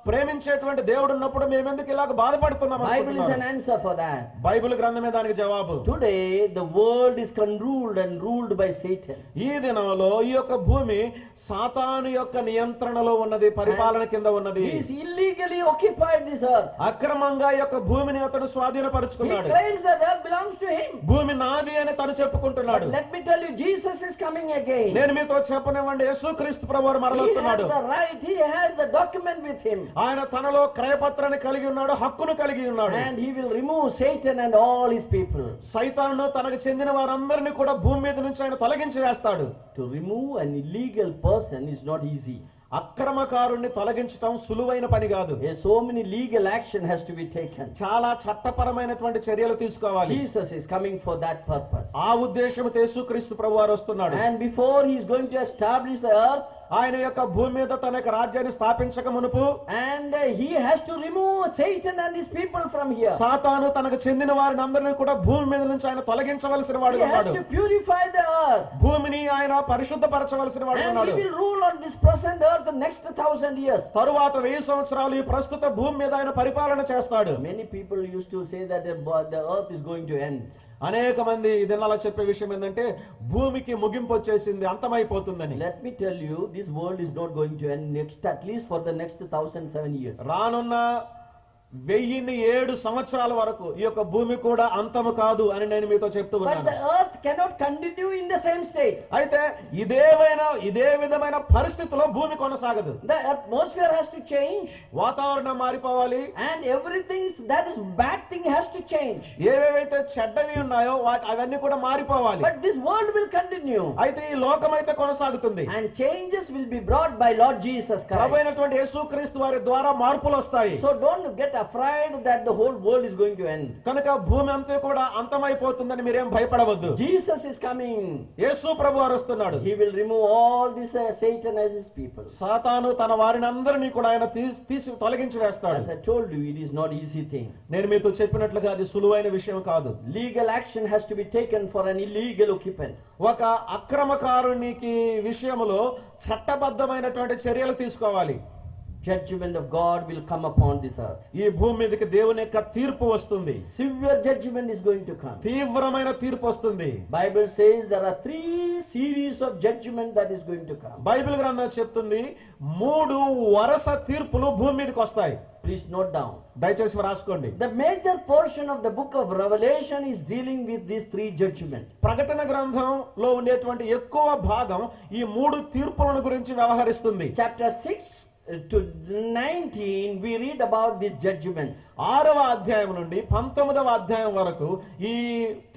Speaker 1: ప్రేమించేటువంటి దేవుడు ఉన్నప్పుడు మేమెందుకు ఇలాగ బాధపడుతున్నాం
Speaker 2: Bible is
Speaker 1: అనుకుంటున్నారు.
Speaker 2: an answer for that.
Speaker 1: Bible గ్రంథమే దానికి జవాబు.
Speaker 2: Today the world is controlled and ruled by Satan.
Speaker 1: ఈ దినంలో ఈ యొక్క భూమి సాతాను యొక్క నియంత్రణలో ఉన్నది, పరిపాలన కింద ఉన్నది.
Speaker 2: He is illegally occupied this earth.
Speaker 1: అక్రమంగా ఈ యొక్క భూమిని అతను
Speaker 2: He
Speaker 1: స్వాధీనపరుచుకున్నాడు.
Speaker 2: claims that the earth belongs to him.
Speaker 1: భూమి నాది అని తను చెప్పుకుంటున్నాడు.
Speaker 2: But let me tell you, Jesus is coming again.
Speaker 1: నేను మీతో చెప్పనివ్వండి, యేసుక్రీస్తు ప్రభువారు
Speaker 2: He has
Speaker 1: మరలొస్తున్నాడు.
Speaker 2: the right, he has the document with him.
Speaker 1: ఆయన తనలో క్రయపత్రాన్ని కలిగి ఉన్నాడు, హక్కును కలిగి ఉన్నాడు.
Speaker 2: And he will remove Satan and all his people.
Speaker 1: సైతానును తనకు చెందిన వారందరినీ కూడా భూమి మీద నుంచి ఆయన తొలగించి వేస్తాడు.
Speaker 2: To remove an illegal person is not easy.
Speaker 1: అక్రమకారుణ్ణి తొలగించటం సులువైన పని కాదు.
Speaker 2: So many legal action has to be taken.
Speaker 1: చాలా చట్టపరమైనటువంటి చర్యలు తీసుకోవాలి.
Speaker 2: Jesus is coming for that purpose.
Speaker 1: ఆ ఉద్దేశంతో యేసుక్రీస్తు ప్రభువారు వస్తున్నాడు.
Speaker 2: And before he is going to establish the earth,
Speaker 1: ఆయన యొక్క భూమి మీద తన యొక్క రాజ్యాన్ని స్థాపించక మునుపు
Speaker 2: and he has to remove Satan and his people from here.
Speaker 1: సాతాను తనకు చెందిన వారిని అందరినీ కూడా భూమి మీద నుంచి ఆయన తొలగించవలసిన వాడు
Speaker 2: He has
Speaker 1: ఉన్నాడు.
Speaker 2: to purify the earth.
Speaker 1: భూమిని ఆయన పరిశుద్ధపరచవలసిన వాడు
Speaker 2: And he
Speaker 1: ఉన్నాడు.
Speaker 2: will rule on this present earth the next 1000 years.
Speaker 1: తరువాత 1000 సంవత్సరాలు ఈ ప్రస్తుత భూమి మీద ఆయన పరిపాలన చేస్తాడు.
Speaker 2: Many people used to say that the earth is going to end.
Speaker 1: అనేక మంది ఇదనలా చెప్పే విషయం ఏంటంటే భూమికి ముగింపు వచ్చేసింది, అంతమైపోతుందని.
Speaker 2: Let me tell you, this world is not going to end at least for the next 1007 years.
Speaker 1: రానున్న 1007 సంవత్సరాల వరకు ఈ యొక్క భూమి కూడా అంతము కాదు అని నేను మీతో చెప్తూ
Speaker 2: But
Speaker 1: ఉన్నాను.
Speaker 2: the earth cannot continue in the same state.
Speaker 1: అయితే ఇదే విధమైన పరిస్థితిలో భూమి కొనసాగదు.
Speaker 2: The atmosphere has to change.
Speaker 1: వాతావరణం మారిపోవాలి.
Speaker 2: And everything that is bad thing has to change.
Speaker 1: ఏవేవైతే చెడ్డవి ఉన్నాయో అవన్నీ కూడా మారిపోవాలి.
Speaker 2: But this world will continue.
Speaker 1: అయితే ఈ లోకం అయితే కొనసాగుతుంది.
Speaker 2: And changes will be brought by Lord Jesus Christ.
Speaker 1: ప్రభువైనటువంటి యేసుక్రీస్తు వారి ద్వారా మార్పులు వస్తాయి.
Speaker 2: So don't get afraid that the whole world is going to end.
Speaker 1: కనుక భూమి అంతా కూడా అంతమైపోతుందని మీరేం భయపడవద్దు.
Speaker 2: Jesus is coming.
Speaker 1: యేసు ప్రభువారు వస్తున్నాడు.
Speaker 2: He will remove all this Satan and his people.
Speaker 1: సాతాను తన వారిని అందరినీ కూడా ఆయన తీసి తొలగించి వేస్తాడు.
Speaker 2: As I told you, it is not easy thing.
Speaker 1: నేను మీతో చెప్పినట్లుగా అది సులువైన విషయం కాదు.
Speaker 2: Legal action has to be taken for an illegal occupant.
Speaker 1: ఒక అక్రమకారునికి విషయంలో చట్టబద్ధమైనటువంటి చర్యలు తీసుకోవాలి.
Speaker 2: judgment of God will come upon this earth.
Speaker 1: ఈ భూమి మీదకి దేవుని యొక్క తీర్పు వస్తుంది.
Speaker 2: Severe judgment is going to come.
Speaker 1: తీవ్రమైన తీర్పు వస్తుంది.
Speaker 2: Bible says there are 3 series of judgment that is going to come.
Speaker 1: Bible గ్రంథం చెప్తుంది 3 వరుస తీర్పులు భూమి మీదకి వస్తాయి.
Speaker 2: Please note down.
Speaker 1: దయచేసి రాసుకోండి.
Speaker 2: The major portion of the book of Revelation is dealing with these 3 judgments.
Speaker 1: ప్రకటన గ్రంథంలో ఉండేటువంటి ఎక్కువ భాగం ఈ 3 తీర్పులను గురించి వ్యవహరిస్తుంది.
Speaker 2: Chapter 6 to 19 we read about these judgments.
Speaker 1: 6వ అధ్యాయం నుండి 19వ అధ్యాయం వరకు ఈ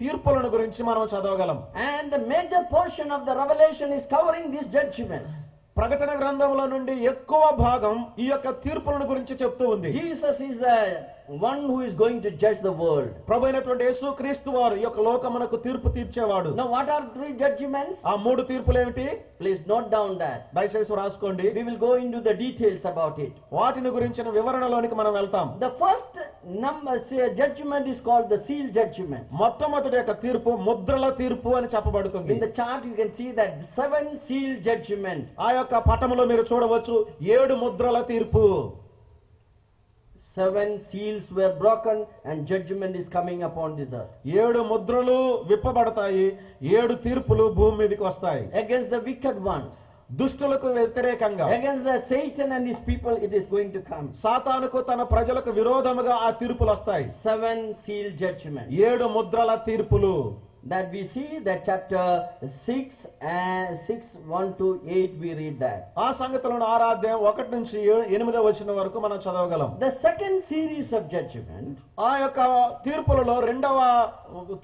Speaker 1: తీర్పులను గురించి మనం చదవగలం.
Speaker 2: And the major portion of the Revelation is covering these judgments.
Speaker 1: ప్రకటన గ్రంథంలో నుండి ఎక్కువ భాగం ఈ యొక్క తీర్పులను గురించి చెప్తూ ఉంది.
Speaker 2: Jesus is the one who is going to judge the world.
Speaker 1: ప్రభువైనటువంటి యేసుక్రీస్తు వారు ఈ యొక్క లోకమునకు తీర్పు తీర్చేవాడు.
Speaker 2: Now what are 3 judgments?
Speaker 1: ఆ 3 తీర్పులు ఏమిటి?
Speaker 2: Please note down that.
Speaker 1: దయచేసి రాసుకోండి.
Speaker 2: We will go into the details about it.
Speaker 1: వాటిని గురించిన వివరణలోనికి మనం వెళ్తాం.
Speaker 2: The first judgment is called the seal judgment.
Speaker 1: మొట్టమొదటి యొక్క తీర్పు ముద్రల తీర్పు అని చెప్పబడుతుంది.
Speaker 2: In the chart you can see that 7 seal judgment.
Speaker 1: ఆ యొక్క పటములో మీరు చూడవచ్చు 7 ముద్రల తీర్పు.
Speaker 2: 7 seals were broken and judgment is coming upon this earth.
Speaker 1: 7 ముద్రలు విప్పబడతాయి. 7 తీర్పులు భూమి మీదకి వస్తాయి.
Speaker 2: Against the wicked ones.
Speaker 1: దుష్టులకు వ్యతిరేకంగా.
Speaker 2: Against the Satan and his people it is going to come.
Speaker 1: సాతానుకు తన ప్రజలకు విరోధముగా ఆ తీర్పులు వస్తాయి.
Speaker 2: 7 seal judgment.
Speaker 1: 7 ముద్రల తీర్పులు.
Speaker 2: That we see that chapter 6 and 6 1 to 8 we read that.
Speaker 1: ఆ సంగతులను 6వ అధ్యాయం 1 నుంచి 8వ వచనం వరకు మనం చదవగలం.
Speaker 2: The second series of judgment.
Speaker 1: ఆ యొక్క తీర్పులలో రెండవ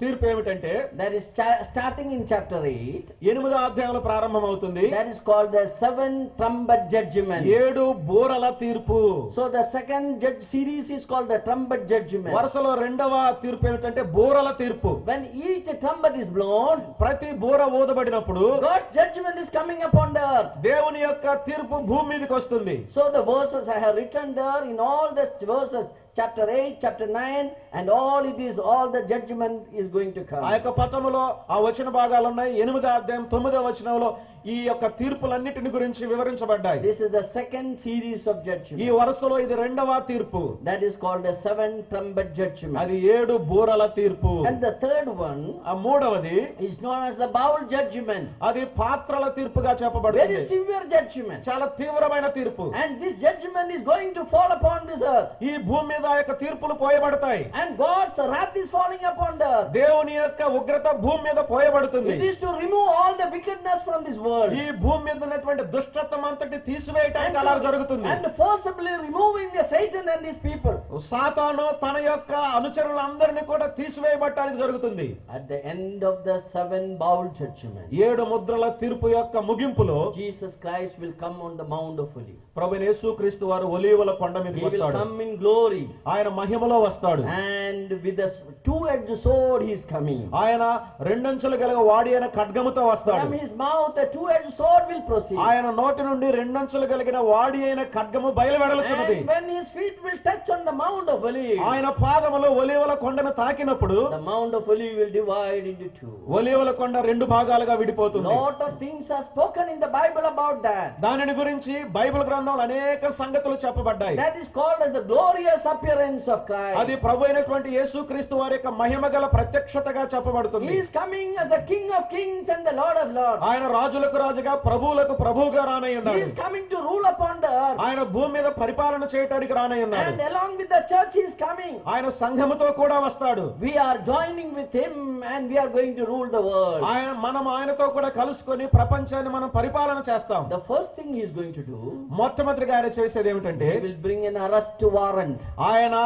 Speaker 1: తీర్పు ఏమిటంటే
Speaker 2: that is starting in chapter 8.
Speaker 1: 8వ అధ్యాయంలో ప్రారంభమవుతుంది.
Speaker 2: That is called the 7 trumpet judgment.
Speaker 1: 7 బూరల తీర్పు.
Speaker 2: So the second series is called the trumpet judgment.
Speaker 1: వరుసలో రెండవ తీర్పు ఏమిటంటే బూరల తీర్పు.
Speaker 2: When each trumpet is blown,
Speaker 1: ప్రతి బూర ఊదబడినప్పుడు
Speaker 2: God's judgment is coming upon the earth.
Speaker 1: దేవుని యొక్క తీర్పు భూమి మీదకి వస్తుంది.
Speaker 2: So the verses I have written there in all the verses, chapter 8, chapter 9, and all it is, all the judgment is going to come.
Speaker 1: ఆ యొక్క పట్టణంలో ఆ వచన భాగాలు ఉన్నాయి. 8వ అధ్యాయం 9వ వచనంలో ఈ యొక్క తీర్పులన్నిటిని గురించి వివరించబడ్డాయి.
Speaker 2: This is the second series of judgment.
Speaker 1: ఈ వరుసలో ఇది రెండవ తీర్పు.
Speaker 2: That is called the 7 trumpet judgment.
Speaker 1: అది 7 బూరల తీర్పు.
Speaker 2: And the third one,
Speaker 1: ఆ మూడవది
Speaker 2: is known as the bowl judgment.
Speaker 1: అది పాత్రల తీర్పుగా చెప్పబడుతుంది.
Speaker 2: Very severe judgment.
Speaker 1: చాలా తీవ్రమైన తీర్పు.
Speaker 2: And this judgment is going to fall upon this earth.
Speaker 1: ఈ భూమి మీద ఆ యొక్క తీర్పులు పోయబడతాయి.
Speaker 2: And God's wrath is falling upon the earth.
Speaker 1: దేవుని యొక్క ఉగ్రత భూమి మీద పోయబడుతుంది.
Speaker 2: It is to remove all the wickedness from this world.
Speaker 1: ఈ భూమి మీద ఉన్నటువంటి దుష్టత్వం అంతటి తీసివేయడానికి అలా జరుగుతుంది.
Speaker 2: And forcibly removing the Satan and his people.
Speaker 1: సాతాను తన యొక్క అనుచరులందరినీ కూడా తీసివేయబడడానికి జరుగుతుంది.
Speaker 2: At the end of the 7 bowl judgment,
Speaker 1: 7 ముద్రల తీర్పు యొక్క ముగింపులో
Speaker 2: Jesus Christ will come on the Mount of Olives.
Speaker 1: ప్రభువైన యేసుక్రీస్తు వారు ఒలీవల కొండ మీదకి
Speaker 2: He will
Speaker 1: వస్తాడు.
Speaker 2: come in glory.
Speaker 1: ఆయన మహిమలో వస్తాడు.
Speaker 2: And with a 2-edged sword he is coming.
Speaker 1: ఆయన రెండంచులు గల వాడి అయిన ఖడ్గముతో వస్తాడు.
Speaker 2: From his mouth a 2-edged sword will proceed.
Speaker 1: ఆయన నోటి నుండి రెండంచులు కలిగిన వాడి అయిన ఖడ్గము బయలువెడలుచున్నది.
Speaker 2: And when his feet will touch on the Mount of Olives,
Speaker 1: ఆయన పాదములు ఒలీవల కొండను తాకినప్పుడు
Speaker 2: the Mount of Olives will divide into 2.
Speaker 1: ఒలీవల కొండ 2 భాగాలుగా విడిపోతుంది.
Speaker 2: Lot of things are spoken in the Bible about that.
Speaker 1: దానిని గురించి బైబిల్ గ్రంథంలో అనేక సంగతులు చెప్పబడ్డాయి.
Speaker 2: That is called as the glorious appearance of Christ.
Speaker 1: అది ప్రభువైనటువంటి యేసుక్రీస్తు వారి యొక్క మహిమగల ప్రత్యక్షతగా చెప్పబడుతుంది.
Speaker 2: He is coming as the King of Kings and the Lord of Lords.
Speaker 1: ఆయన రాజులకు రాజుగా ప్రభువులకు ప్రభువుగా రానై
Speaker 2: He
Speaker 1: ఉన్నాడు.
Speaker 2: is coming to rule upon the earth.
Speaker 1: ఆయన భూమి మీద పరిపాలన చేయడానికి రానై ఉన్నాడు.
Speaker 2: And along with the church he is coming.
Speaker 1: ఆయన సంఘముతో కూడా వస్తాడు.
Speaker 2: We are joining with him and we are going to rule the world.
Speaker 1: మనం ఆయనతో కూడా కలుసుకొని ప్రపంచాన్ని మనం పరిపాలన చేస్తాం.
Speaker 2: The first thing he is going to do,
Speaker 1: మొట్టమొదటిగా ఆయన చేసేది ఏమిటంటే
Speaker 2: he will bring an arrest warrant.
Speaker 1: ఆయన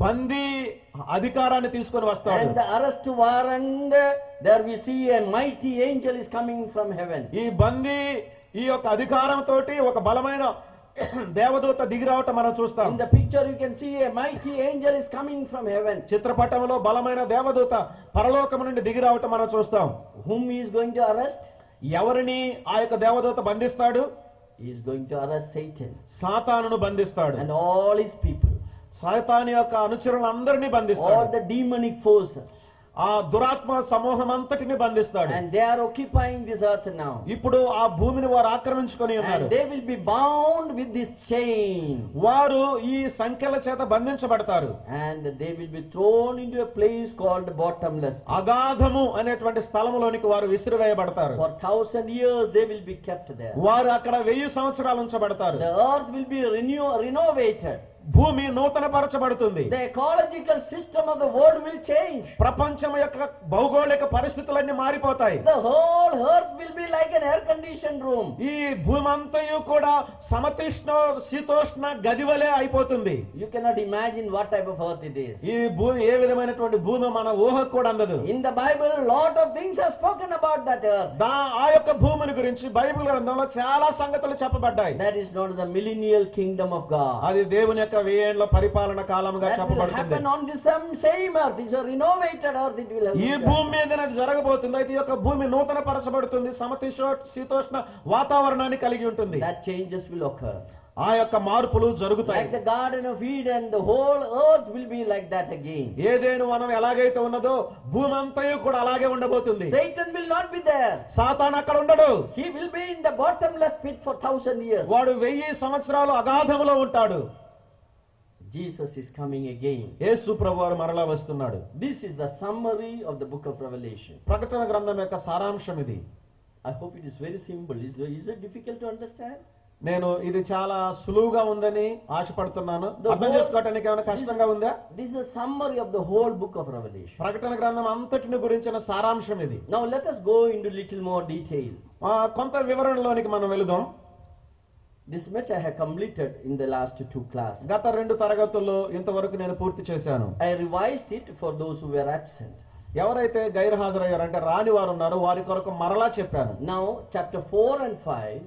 Speaker 1: బందీ అధికారాన్ని తీసుకొని వస్తాడు.
Speaker 2: And the arrest warrant, there we see a mighty angel is coming from heaven.
Speaker 1: ఈ బందీ ఈ యొక్క అధికారంతో ఒక బలమైన దేవదూత దిగి రావటం మనం చూస్తాం.
Speaker 2: In the picture you can see a mighty angel is coming from heaven.
Speaker 1: చిత్రపటంలో బలమైన దేవదూత పరలోకము నుండి దిగి రావటం మనం చూస్తాం.
Speaker 2: Whom he is going to arrest?
Speaker 1: ఎవరిని ఆ యొక్క దేవదూత బంధిస్తాడు?
Speaker 2: He is going to arrest Satan
Speaker 1: సాతానును బంధిస్తాడు.
Speaker 2: and all his people.
Speaker 1: సాతాను యొక్క అనుచరులందరినీ
Speaker 2: All
Speaker 1: బంధిస్తాడు.
Speaker 2: the demonic forces.
Speaker 1: ఆ దురాత్మ సమూహం అంతటిని బంధిస్తాడు.
Speaker 2: And they are occupying this earth now.
Speaker 1: ఇప్పుడు ఆ భూమిని వారు ఆక్రమించుకొని ఉన్నారు.
Speaker 2: And they will be bound with this chain.
Speaker 1: వారు ఈ సంఖ్యల చేత బంధించబడతారు.
Speaker 2: And they will be thrown into a place called bottomless.
Speaker 1: అగాధము అనేటువంటి స్థలములోనికి వారు విసిరివేయబడతారు.
Speaker 2: For 1,000 years they will be kept there.
Speaker 1: వారు అక్కడ 1000 సంవత్సరాలు ఉంచబడతారు.
Speaker 2: The earth will be renovated.
Speaker 1: భూమి నూతన పరచబడుతుంది.
Speaker 2: The ecological system of the world will change.
Speaker 1: ప్రపంచం యొక్క భౌగోళిక పరిస్థితులన్నీ మారిపోతాయి.
Speaker 2: The whole earth will be like an air conditioned room.
Speaker 1: ఈ భూమి అంతయు కూడా సమతీష్ణ శీతోష్ణ గదివలే అయిపోతుంది.
Speaker 2: You cannot imagine what type of earth it is.
Speaker 1: ఈ భూమి ఏ విధమైనటువంటి భూమి మన ఊహకు కూడా అందదు.
Speaker 2: In the Bible lot of things are spoken about that earth.
Speaker 1: ఆ యొక్క భూమిని గురించి బైబిల్ గ్రంథంలో చాలా సంగతులు చెప్పబడ్డాయి.
Speaker 2: That is not the millennial kingdom of God.
Speaker 1: అది దేవుని యొక్క 1000 ఏండ్ల పరిపాలన కాలముగా
Speaker 2: That will
Speaker 1: చెప్పబడుతుంది.
Speaker 2: happen on this same earth. It's a renovated earth. It will
Speaker 1: ఈ
Speaker 2: happen.
Speaker 1: భూమి మీద అది జరగబోతుంది. అయితే ఈ యొక్క భూమి నూతన పరచబడుతుంది. శీతోష్ణ వాతావరణాన్ని కలిగి ఉంటుంది.
Speaker 2: That changes will occur.
Speaker 1: ఆ యొక్క మార్పులు జరుగుతాయి.
Speaker 2: Like the Garden of Eden, the whole earth will be like that again.
Speaker 1: Eden వనం ఎలాగైతే ఉన్నదో భూమి అంతయు కూడా అలాగే ఉండబోతుంది.
Speaker 2: Satan will not be there.
Speaker 1: సాతాను అక్కడ ఉండడు.
Speaker 2: He will be in the bottomless pit for 1,000 years.
Speaker 1: వాడు 1000 సంవత్సరాలు అగాధములో ఉంటాడు.
Speaker 2: Jesus is coming again.
Speaker 1: యేసు ప్రభువారు మరలా వస్తున్నాడు.
Speaker 2: This is the summary of the book of Revelation.
Speaker 1: ప్రకటన గ్రంథం యొక్క సారాంశం ఇది.
Speaker 2: I hope it is very simple. Is it difficult to understand?
Speaker 1: నేను ఇది చాలా సులువుగా ఉందని ఆశపడుతున్నాను. అర్థం చేసుకోవడానికి ఏమైనా కష్టంగా ఉందా?
Speaker 2: This is the summary of the whole book of Revelation.
Speaker 1: ప్రకటన గ్రంథం అంతటిని గురించిన సారాంశం ఇది.
Speaker 2: Now let us go into little more detail.
Speaker 1: కొంత వివరణలోనికి మనం వెళుదాం.
Speaker 2: This much I have completed in the last 2 classes.
Speaker 1: గత 2 తరగతుల్లో ఇంతవరకు నేను పూర్తి చేశాను.
Speaker 2: I revised it for those who were absent.
Speaker 1: ఎవరైతే గైర్హాజరయ్యారంటే రాని వారు ఉన్నారో వారి కొరకు మరలా చెప్పాను.
Speaker 2: Now chapter 4 and 5,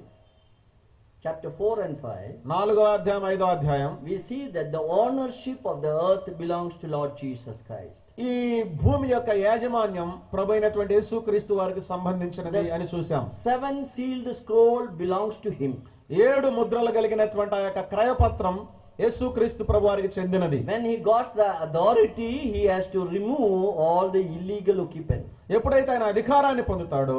Speaker 1: 4వ అధ్యాయం 5వ అధ్యాయం,
Speaker 2: we see that the ownership of the earth belongs to Lord Jesus Christ.
Speaker 1: ఈ భూమి యొక్క యాజమాన్యం ప్రభువైనటువంటి యేసుక్రీస్తు వారికి సంబంధించినది అని చూసాం.
Speaker 2: 7 sealed scroll belongs to him.
Speaker 1: 7 ముద్రలు కలిగినటువంటి ఆ యొక్క క్రయపత్రం యేసుక్రీస్తు ప్రభువారికి చెందినది.
Speaker 2: When he got the authority, he has to remove all the illegal occupants.
Speaker 1: ఎప్పుడైతే ఆయన అధికారాన్ని పొందుతాడో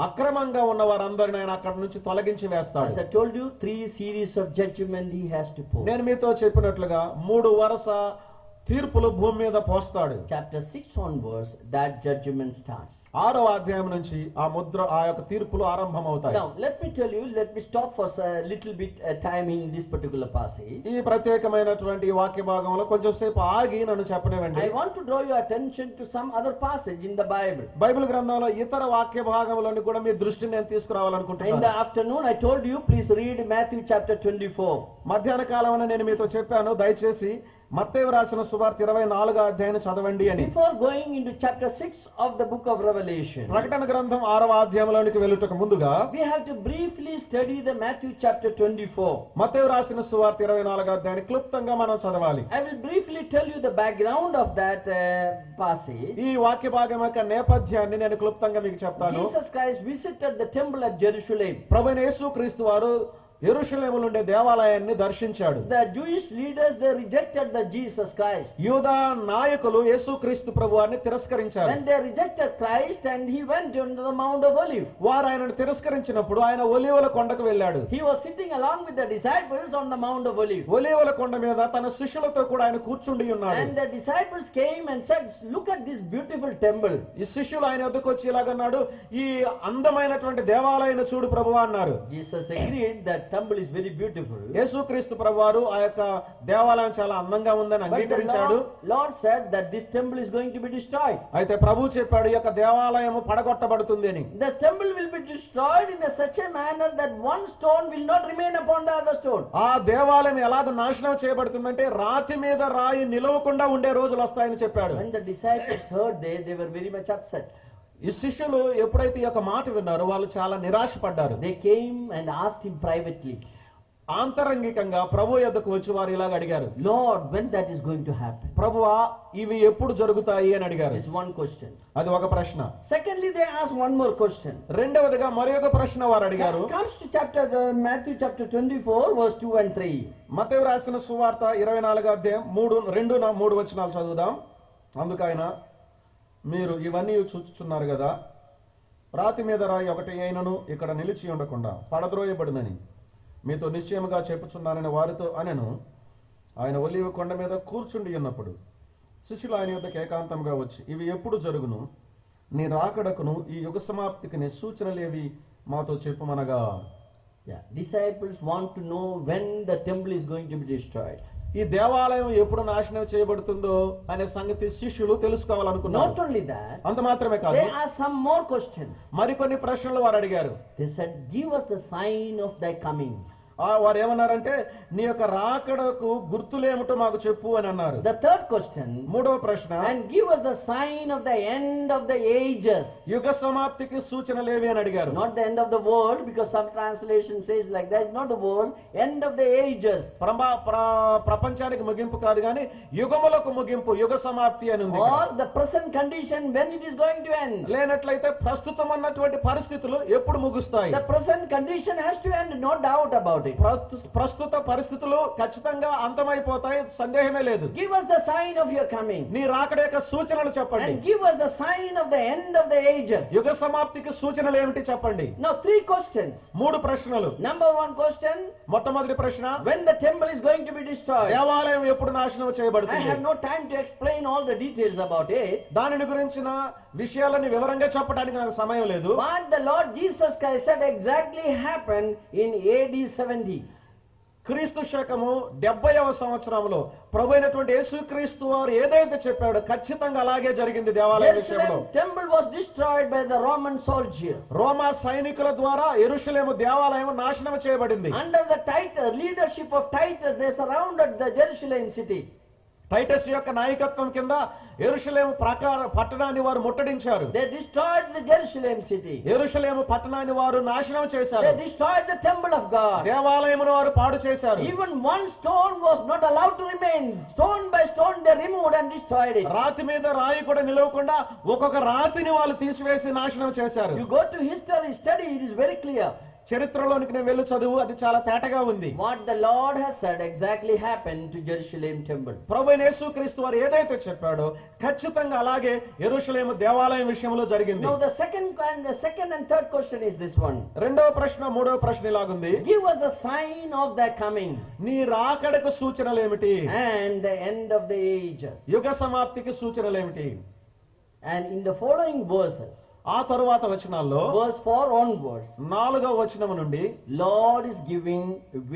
Speaker 1: అక్రమంగా ఉన్న వారందరిని ఆయన అక్కడ నుంచి తొలగించి వేస్తాడు.
Speaker 2: As I told you, 3 series of judgment he has to pour.
Speaker 1: నేను మీతో చెప్పినట్లుగా 3 వరుస తీర్పులు భూమి మీద పోస్తాడు.
Speaker 2: Chapter 6 onwards, that judgment starts.
Speaker 1: 6వ అధ్యాయం నుంచి ఆ యొక్క తీర్పులు ఆరంభమవుతాయి.
Speaker 2: Now let me tell you, let me stop for a little bit time in this particular passage.
Speaker 1: ఈ ప్రత్యేకమైనటువంటి ఈ వాక్య భాగంలో కొంచెం సేపు ఆగి నన్ను చెప్పనివ్వండి.
Speaker 2: I want to draw your attention to some other passage in the Bible.
Speaker 1: Bible గ్రంథంలో ఇతర వాక్య భాగంలోని కూడా మీ దృష్టిని నేను తీసుకురావాలనుకుంటున్నాను.
Speaker 2: In the afternoon I told you, please read Matthew chapter 24.
Speaker 1: మధ్యాహ్న కాలమని నేను మీతో చెప్పాను, దయచేసి మత్తయి రాసిన సువార్త 24వ అధ్యాయాన్ని చదవండి అని.
Speaker 2: Before going into chapter 6 of the book of Revelation,
Speaker 1: ప్రకటన గ్రంథం 6వ అధ్యాయంలోనికి వెళ్ళుటకు ముందుగా
Speaker 2: we have to briefly study the Matthew chapter 24.
Speaker 1: మత్తయి రాసిన సువార్త 24వ అధ్యాయాన్ని క్లుప్తంగా మనం చదవాలి.
Speaker 2: I will briefly tell you the background of that passage.
Speaker 1: ఈ వాక్య భాగం యొక్క నేపథ్యాన్ని నేను క్లుప్తంగా మీకు చెప్తాను.
Speaker 2: Jesus Christ visited the temple at Jerusalem.
Speaker 1: ప్రభువైన యేసుక్రీస్తు వారు యెరూషలేములో ఉండే దేవాలయాన్ని దర్శించాడు.
Speaker 2: The Jewish leaders, they rejected the Jesus Christ.
Speaker 1: యూదా నాయకులు యేసుక్రీస్తు ప్రభువారిని తిరస్కరించారు.
Speaker 2: When they rejected Christ and he went on the Mount of Olives.
Speaker 1: వారు ఆయనను తిరస్కరించినప్పుడు ఆయన ఒలీవల కొండకు వెళ్ళాడు.
Speaker 2: He was sitting along with the disciples on the Mount of Olives.
Speaker 1: ఒలీవల కొండ మీద తన శిష్యులతో కూడా ఆయన కూర్చుండి ఉన్నాడు.
Speaker 2: And the disciples came and said, look at this beautiful temple.
Speaker 1: ఈ శిష్యులు ఆయన వద్దకు వచ్చి ఇలాగన్నాడు, ఈ అందమైనటువంటి దేవాలయాన్ని చూడు ప్రభువా అన్నారు.
Speaker 2: Jesus agreed that temple is very beautiful.
Speaker 1: యేసుక్రీస్తు ప్రభువారు ఆ యొక్క దేవాలయం చాలా అందంగా ఉందని అంగీకరించాడు.
Speaker 2: Lord said that this temple is going to be destroyed.
Speaker 1: అయితే ప్రభువు చెప్పాడు ఈ యొక్క దేవాలయము పడగొట్టబడుతుంది అని.
Speaker 2: The temple will be destroyed in such a manner that one stone will not remain upon the other stone.
Speaker 1: ఆ దేవాలయం ఎలాగ నాశనం చేయబడుతుందంటే రాతి మీద రాయి నిలవకుండా ఉండే రోజులు వస్తాయని చెప్పాడు.
Speaker 2: When the disciples heard, they were very much upset.
Speaker 1: ఈ శిష్యులు ఎప్పుడైతే ఈ యొక్క మాట విన్నారో వాళ్ళు చాలా నిరాశపడ్డారు.
Speaker 2: They came and asked him privately.
Speaker 1: ఆంతరంగికంగా ప్రభు యొద్దకు వచ్చి వారు ఇలాగ అడిగారు,
Speaker 2: Lord, when that is going to happen?
Speaker 1: ప్రభువా ఇవి ఎప్పుడు జరుగుతాయి అని అడిగారు.
Speaker 2: This is one question.
Speaker 1: అది ఒక ప్రశ్న.
Speaker 2: Secondly, they asked one more question.
Speaker 1: రెండవదిగా మరొక ప్రశ్న వారు అడిగారు.
Speaker 2: Comes to Matthew chapter 24 verse 2 and 3.
Speaker 1: మత్తయి రాసిన సువార్త 24వ అధ్యాయం 2-3 వచనాలు చదువుదాం. అందుకైనా మీరు ఇవన్నీ చూచుచున్నారు కదా, రాతి మీద రాయి ఒకటి అయినను ఇక్కడ నిలిచి ఉండకుండా పడద్రోయబడినని మీతో నిశ్చయముగా చెప్పుచున్నానని వారితో అనెను. ఆయన ఒలీవ కొండ మీద కూర్చుండి ఉన్నప్పుడు శిష్యులు ఆయన యొద్దకు ఏకాంతంగా వచ్చి, ఇవి ఎప్పుడు జరుగును, నీ రాకడకును ఈ యుగ సమాప్తికి నీ సూచనలేవి మాతో చెప్పుమనగా.
Speaker 2: Disciples want to know when the temple is going to be destroyed.
Speaker 1: ఈ దేవాలయం ఎప్పుడు నాశనం చేయబడుతుందో అనే సంగతి శిష్యులు తెలుసుకోవాలనుకున్నారు.
Speaker 2: Not only that,
Speaker 1: అంత మాత్రమే కాదు,
Speaker 2: they asked some more questions.
Speaker 1: మరికొన్ని ప్రశ్నలు వారు అడిగారు.
Speaker 2: They said, give us the sign of thy coming.
Speaker 1: వారు ఏమన్నారంటే, నీ యొక్క రాకడకు గుర్తులేమిటో మాకు చెప్పు అని అన్నారు.
Speaker 2: The third question,
Speaker 1: మూడవ ప్రశ్న,
Speaker 2: and give us the sign of the end of the ages.
Speaker 1: యుగ సమాప్తికి సూచనలేవి అని అడిగారు.
Speaker 2: Not the end of the world, because some translation says like that. Not the world, end of the ages.
Speaker 1: ప్రపంచానికి ముగింపు కాదు కానీ యుగములకు ముగింపు, యుగ సమాప్తి అని ఉంది.
Speaker 2: Or the present condition, when it is going to end.
Speaker 1: లేనట్లయితే ప్రస్తుతం అన్నటువంటి పరిస్థితులు ఎప్పుడు ముగుస్తాయి.
Speaker 2: The present condition has to end, no doubt about it.
Speaker 1: ప్రస్తుత పరిస్థితులు ఖచ్చితంగా అంతమైపోతాయి, సందేహమే లేదు.
Speaker 2: Give us the sign of your coming.
Speaker 1: నీ రాకడ యొక్క సూచనలు చెప్పండి.
Speaker 2: And give us the sign of the end of the ages.
Speaker 1: యుగ సమాప్తికి సూచనలు ఏమిటి చెప్పండి.
Speaker 2: Now 3 questions.
Speaker 1: 3 ప్రశ్నలు.
Speaker 2: Number 1 question,
Speaker 1: మొట్టమొదటి ప్రశ్న,
Speaker 2: when the temple is going to be destroyed.
Speaker 1: దేవాలయం ఎప్పుడు నాశనం
Speaker 2: I
Speaker 1: చేయబడుతుంది.
Speaker 2: have no time to explain all the details about it.
Speaker 1: దానిని గురించిన విషయాలని వివరంగా చెప్పడానికి నాకు సమయం లేదు.
Speaker 2: But the Lord Jesus Christ said exactly happened in AD 70.
Speaker 1: క్రీస్తు శకము 70వ సంవత్సరంలో ప్రభు అయినటువంటి యేసుక్రీస్తు వారు ఏదైతే చెప్పాడో ఖచ్చితంగా అలాగే జరిగింది. దేవాలయ విషయంలో
Speaker 2: Jerusalem temple was destroyed by the Roman soldiers.
Speaker 1: రోమా సైనికుల ద్వారా యెరూషలేము దేవాలయం నాశనం చేయబడింది.
Speaker 2: Under the leadership of Titus, they surrounded the Jerusalem city.
Speaker 1: Titus యొక్క నాయకత్వం కింద యెరూషలేము పట్టణాన్ని వారు ముట్టడించారు.
Speaker 2: They destroyed the Jerusalem city.
Speaker 1: యెరూషలేము పట్టణాన్ని వారు నాశనం చేశారు.
Speaker 2: They destroyed the temple of God.
Speaker 1: దేవాలయమును వారు పాడు చేశారు.
Speaker 2: Even one stone was not allowed to remain. Stone by stone they removed and destroyed it.
Speaker 1: రాతి మీద రాయి కూడా నిలవకుండా ఒక్కొక్క రాతిని వాళ్ళు తీసివేసి నాశనం చేశారు.
Speaker 2: You go to history, study, it is very clear.
Speaker 1: చరిత్రలోనికి నేను వెళ్ళి చదువు, అది చాలా తేటగా ఉంది.
Speaker 2: What the Lord has said exactly happened to Jerusalem temple.
Speaker 1: ప్రభువైన యేసుక్రీస్తు వారు ఏదైతే చెప్పాడో ఖచ్చితంగా అలాగే యెరూషలేము దేవాలయం విషయంలో జరిగింది.
Speaker 2: Now the second and third question is this one.
Speaker 1: రెండవ ప్రశ్న, మూడవ ప్రశ్న ఇలాగుంది.
Speaker 2: Give us the sign of thy coming.
Speaker 1: నీ రాకడకు సూచనలు ఏమిటి?
Speaker 2: And the end of the ages.
Speaker 1: యుగ సమాప్తికి సూచనలు ఏమిటి?
Speaker 2: And in the following verses,
Speaker 1: ఆ తరువాత వచనాల్లో
Speaker 2: verse 4 onwards,
Speaker 1: 4వ వచనము నుండి
Speaker 2: Lord is giving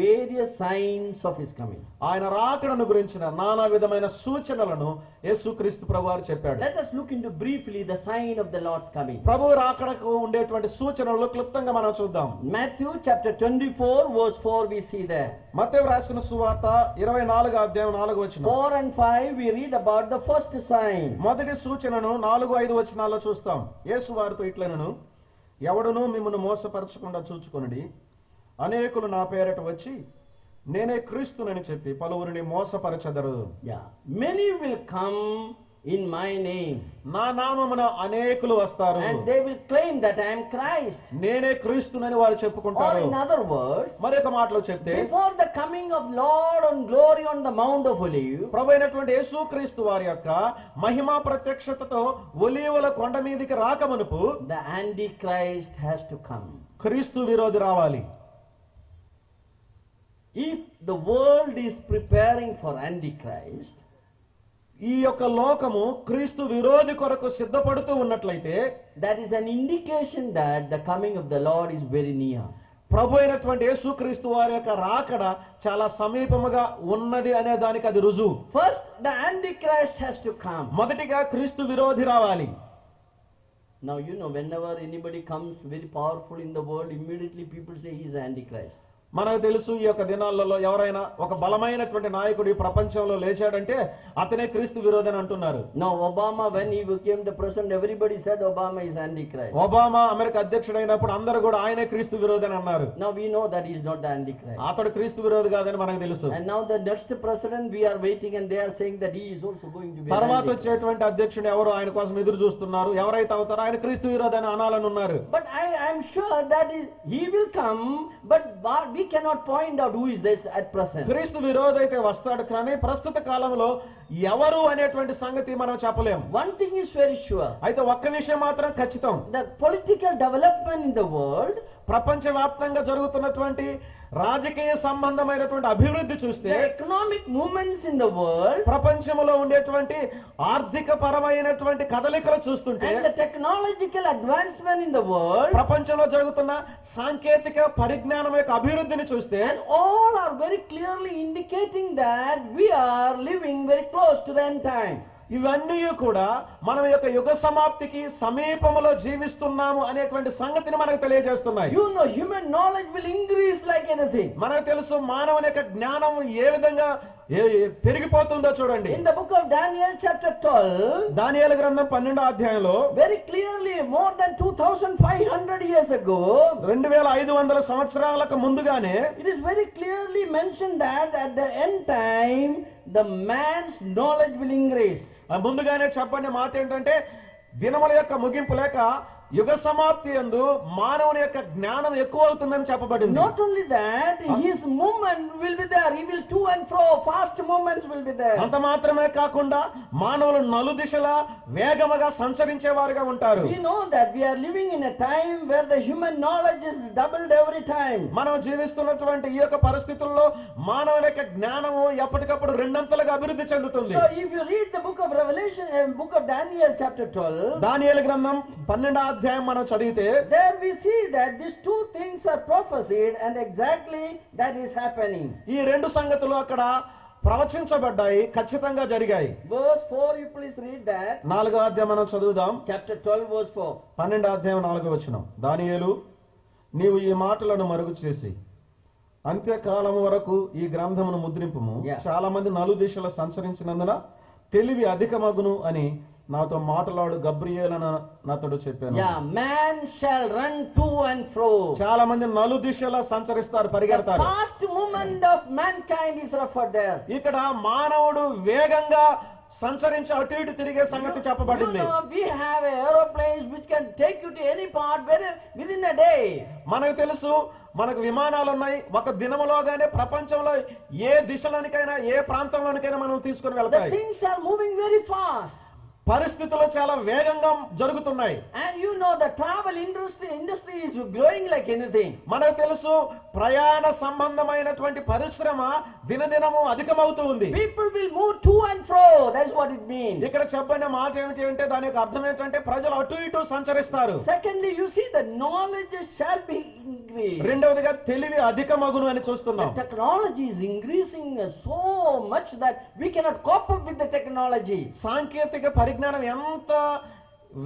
Speaker 2: various signs of his coming.
Speaker 1: ఆయన రాకడను గురించిన నానా విధమైన సూచనలను యేసుక్రీస్తు ప్రభువారు చెప్పాడు.
Speaker 2: Let us look into briefly the sign of the Lord's coming.
Speaker 1: ప్రభువు రాకడకు ఉండేటువంటి సూచనలు క్లుప్తంగా మనం చూద్దాం.
Speaker 2: Matthew chapter 24 verse 4 we see there.
Speaker 1: మత్తయి రాసిన సువార్త 24వ అధ్యాయం 4వ వచనం.
Speaker 2: 4 and 5 we read about the first sign.
Speaker 1: మొదటి సూచనను 4-5 వచనాల్లో చూస్తాం. యేసు వారితో ఇట్లనెను, ఎవడును మిమ్మును మోసపరచకుండా చూచుకొనుడి. అనేకులు నా పేరట వచ్చి నేనే క్రీస్తునని చెప్పి పలువురిని మోసపరచెదరు.
Speaker 2: Many will come in my name.
Speaker 1: నా నామమున అనేకులు వస్తారు.
Speaker 2: And they will claim that I am Christ.
Speaker 1: నేనే క్రీస్తునని వారు చెప్పుకుంటారు.
Speaker 2: Or in other words,
Speaker 1: మరొక మాటలో చెప్తే,
Speaker 2: before the coming of Lord on glory on the Mount of Olives,
Speaker 1: ప్రభువైనటువంటి యేసుక్రీస్తు వారి యొక్క మహిమా ప్రత్యక్షతతో ఒలీవల కొండ మీదకి రాకమునుపు
Speaker 2: the Antichrist has to come.
Speaker 1: క్రీస్తు విరోధి రావాలి.
Speaker 2: If the world is preparing for Antichrist,
Speaker 1: ఈ యొక్క లోకము క్రీస్తు విరోధి కొరకు సిద్ధపడుతూ ఉన్నట్లయితే,
Speaker 2: that is an indication that the coming of the Lord is very near.
Speaker 1: ప్రభు అయినటువంటి యేసుక్రీస్తు వారి యొక్క రాకడ చాలా సమీపముగా ఉన్నది అనే దానికి అది రుజువు.
Speaker 2: First, the Antichrist has to come.
Speaker 1: మొదటిగా క్రీస్తు విరోధి రావాలి.
Speaker 2: Now you know, whenever anybody comes very powerful in the world, immediately people say he is Antichrist.
Speaker 1: మనకు తెలుసు, ఈ యొక్క దినాలలో ఎవరైనా ఒక బలమైనటువంటి నాయకుడు ఈ ప్రపంచంలో లేచాడంటే అతనే క్రీస్తు విరోధి అని అంటున్నారు.
Speaker 2: Now Obama, when he became the president, everybody said Obama is Antichrist.
Speaker 1: Obama America అధ్యక్షుడైనప్పుడు అందరూ కూడా ఆయనే క్రీస్తు విరోధి అని అన్నారు.
Speaker 2: Now we know that he is not the Antichrist.
Speaker 1: అతడు క్రీస్తు విరోధి కాదని మనకు తెలుసు.
Speaker 2: And now the next president we are waiting, and they are saying that he is also going to be
Speaker 1: తర్వాత
Speaker 2: Antichrist.
Speaker 1: వచ్చేటువంటి అధ్యక్షుడు ఎవరు ఆయన కోసం ఎదురు చూస్తున్నారు, ఎవరైతే అవుతారో ఆయన క్రీస్తు విరోధి అని అనాలని ఉన్నారు.
Speaker 2: But I am sure that he will come, but we cannot point out who is this at present.
Speaker 1: క్రీస్తు విరోధి అయితే వస్తాడు, కానీ ప్రస్తుత కాలంలో ఎవరు అనేటువంటి సంగతి మనం చెప్పలేము.
Speaker 2: One thing is very sure.
Speaker 1: అయితే ఒక్క విషయం మాత్రం ఖచ్చితం.
Speaker 2: The political development in the world,
Speaker 1: ప్రపంచవ్యాప్తంగా జరుగుతున్నటువంటి రాజకీయ సంబంధమైనటువంటి అభివృద్ధి చూస్తే,
Speaker 2: the economic movements in the world,
Speaker 1: ప్రపంచంలో ఉండేటువంటి ఆర్థిక పరమైనటువంటి కదలికలు చూస్తుంటే,
Speaker 2: and the technological advancement in the world,
Speaker 1: ప్రపంచంలో జరుగుతున్న సాంకేతిక పరిజ్ఞానం యొక్క అభివృద్ధిని చూస్తే,
Speaker 2: and all are very clearly indicating that we are living very close to the end time.
Speaker 1: ఇవన్నీ కూడా మనం యొక్క యుగ సమాప్తికి సమీపంలో జీవిస్తున్నాము అనేటువంటి సంగతిని మనకు తెలియజేస్తున్నాయి.
Speaker 2: You know, human knowledge will increase like anything.
Speaker 1: మనకు తెలుసు మానవుని యొక్క జ్ఞానం ఏ విధంగా పెరిగిపోతుందో చూడండి.
Speaker 2: In the book of Daniel chapter 12,
Speaker 1: దానియేలు గ్రంథం 12వ అధ్యాయంలో
Speaker 2: very clearly more than 2500 years ago,
Speaker 1: 2500 సంవత్సరాలకు ముందుగానే
Speaker 2: it is very clearly mentioned that at the end time the man's knowledge will increase.
Speaker 1: ముందుగానే చెప్పండి మాట ఏంటంటే, దినముల యొక్క ముగింపు లేక యుగ సమాప్తి యందు మానవుని యొక్క జ్ఞానం ఎక్కువ అవుతుందని చెప్పబడింది.
Speaker 2: Not only that, his movement will be there. He will to and fro, fast movements will be there.
Speaker 1: అంత మాత్రమే కాకుండా మానవులు నలుదిశలా వేగముగా సంచరించేవారుగా ఉంటారు.
Speaker 2: We know that we are living in a time where the human knowledge is doubled every time.
Speaker 1: మనం జీవిస్తున్నటువంటి ఈ యొక్క పరిస్థితుల్లో మానవుని యొక్క జ్ఞానము ఎప్పటికప్పుడు రెండంతలుగా అభివృద్ధి చెందుతుంది.
Speaker 2: So if you read the book of Revelation, book of Daniel chapter 12,
Speaker 1: దానియేలు గ్రంథం 12వ అధ్యాయం మనం చదివితే,
Speaker 2: there we see that these two things are prophesied and exactly that is happening.
Speaker 1: ఈ రెండు సంగతులు అక్కడ ప్రవచించబడ్డాయి, ఖచ్చితంగా జరిగాయి.
Speaker 2: Verse 4, you please read that.
Speaker 1: 4వ అధ్యాయం మనం చదువుదాం.
Speaker 2: Chapter 12 verse 4.
Speaker 1: 12వ అధ్యాయం 4వ వచనం. దానియేలు, నీవు ఈ మాటలను మరుగు చేసి అంత్యకాలం వరకు ఈ గ్రంథమును ముద్రింపుము.
Speaker 2: Yeah.
Speaker 1: చాలా మంది నలుదిశల సంచరించినందున తెలివి అధికమగును అని నాతో మాటలాడు గబ్రియేలు నాతోడు చెప్పాను.
Speaker 2: Yeah, man shall run to and fro.
Speaker 1: చాలా మంది నలుదిశల సంచరిస్తారు,
Speaker 2: The
Speaker 1: పరిగెడతారు.
Speaker 2: fast movement of mankind is referred there.
Speaker 1: ఇక్కడ మానవుడు వేగంగా సంచరించి అటు ఇటు తిరిగే సంగతి
Speaker 2: You
Speaker 1: చెప్పబడింది.
Speaker 2: know, we have aeroplanes which can take you to any part within a day.
Speaker 1: మనకు తెలుసు, మనకు విమానాలు ఉన్నాయి. ఒక దినములోగానే ప్రపంచంలో ఏ దిశలోనికైనా ఏ ప్రాంతంలోనికైనా మనం తీసుకుని
Speaker 2: The
Speaker 1: వెళ్తాయి.
Speaker 2: things are moving very fast.
Speaker 1: పరిస్థితులు చాలా వేగంగా జరుగుతున్నాయి.
Speaker 2: And you know, the travel industry is growing like anything.
Speaker 1: మనకు తెలుసు, ప్రయాణ సంబంధమైనటువంటి పరిశ్రమ దినదినము అధికమవుతూ ఉంది.
Speaker 2: People will move to and fro. That's what it means.
Speaker 1: ఇక్కడ చెప్పిన మాట ఏమిటి అంటే, దాని యొక్క అర్థం ఏంటంటే ప్రజలు అటు ఇటు సంచరిస్తారు.
Speaker 2: Secondly, you see the knowledge shall be increased.
Speaker 1: రెండవదిగా తెలివి అధికమగును అని
Speaker 2: The
Speaker 1: చూస్తున్నాం.
Speaker 2: technology is increasing so much that we cannot cope up with the technology.
Speaker 1: సాంకేతిక పరిజ్ఞానం ఎంత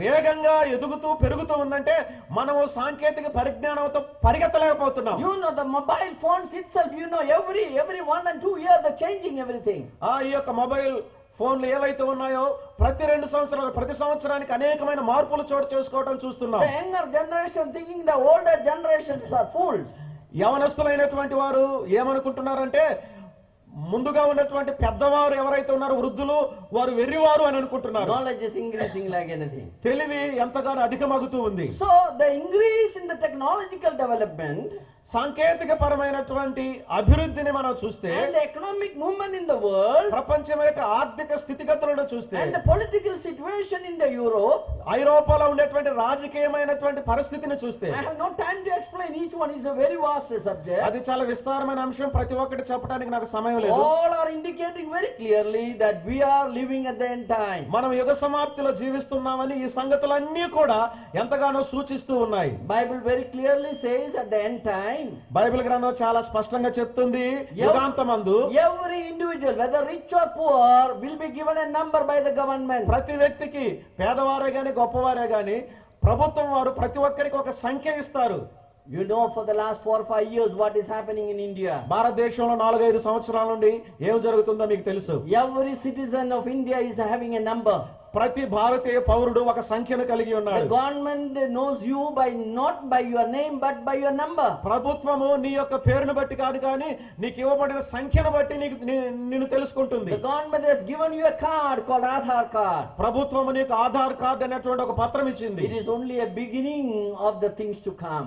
Speaker 1: వేగంగా ఎదుగుతూ పెరుగుతూ ఉందంటే మనము సాంకేతిక పరిజ్ఞానంతో పరిగెత్తలేకపోతున్నాం.
Speaker 2: You know, the mobile phones itself, you know, every 1 and 2 years they're changing everything.
Speaker 1: ఈ యొక్క మొబైల్ ఫోన్లు ఏవైతే ఉన్నాయో ప్రతి 2 సంవత్సరాలు, ప్రతి సంవత్సరానికి అనేకమైన మార్పులు చోటు చేసుకోవడం చూస్తున్నాం.
Speaker 2: The younger generation thinking the older generations are fools.
Speaker 1: యవనస్తులైనటువంటి వారు ఏమనుకుంటున్నారంటే, ముందుగా ఉన్నటువంటి పెద్దవారు ఎవరైతే ఉన్నారో వృద్ధులు, వారు వెర్రివారు అని అనుకుంటున్నారు.
Speaker 2: Knowledge is increasing like anything.
Speaker 1: తెలివి ఎంతగానో అధికమగుతూ ఉంది.
Speaker 2: So the increase in the technological development
Speaker 1: సాంకేతిక పరమైనటువంటి అభివృద్ధిని మనం చూస్తే,
Speaker 2: and the economic movement in the world
Speaker 1: ప్రపంచం యొక్క ఆర్థిక స్థితిగతులను చూస్తే,
Speaker 2: and the political situation in the Europe,
Speaker 1: ఐరోపాలో ఉండేటువంటి రాజకీయమైనటువంటి పరిస్థితిని చూస్తే,
Speaker 2: I have no time to explain each one. Is a very vast subject.
Speaker 1: అది చాలా విస్తారమైన అంశం. ప్రతి ఒక్కటి చెప్పడానికి నాకు సమయం లేదు.
Speaker 2: All are indicating very clearly that we are living at the end time.
Speaker 1: మనం యుగ సమాప్తిలో జీవిస్తున్నామని ఈ సంగతులన్నీ కూడా ఎంతగానో సూచిస్తూ ఉన్నాయి.
Speaker 2: Bible very clearly says at the end time,
Speaker 1: Bible గ్రంథం చాలా స్పష్టంగా చెప్తుంది, యుగాంతమందు
Speaker 2: every individual, whether rich or poor, will be given a number by the government.
Speaker 1: ప్రతి వ్యక్తికి, పేదవారే గాని గొప్పవారే గాని, ప్రభుత్వం వారు ప్రతి ఒక్కరికి ఒక సంఖ్య ఇస్తారు.
Speaker 2: You know, for the last 4 or 5 years what is happening in India.
Speaker 1: భారతదేశంలో 4-5 సంవత్సరాల నుండి ఏం జరుగుతుందో మీకు తెలుసు.
Speaker 2: Every citizen of India is having a number.
Speaker 1: ప్రతి భారతీయ పౌరుడు ఒక సంఖ్యను కలిగి
Speaker 2: The
Speaker 1: ఉన్నాడు.
Speaker 2: government knows you not by your name but by your number.
Speaker 1: ప్రభుత్వము నీ యొక్క పేరును బట్టి కాదు కానీ నీకు ఇవ్వబడిన సంఖ్యను బట్టి నిన్ను తెలుసుకుంటుంది.
Speaker 2: The government has given you a card called Aadhaar card.
Speaker 1: ప్రభుత్వము నీకు ఆధార్ కార్డు అనేటువంటి ఒక పత్రం ఇచ్చింది.
Speaker 2: It is only a beginning of the things to come.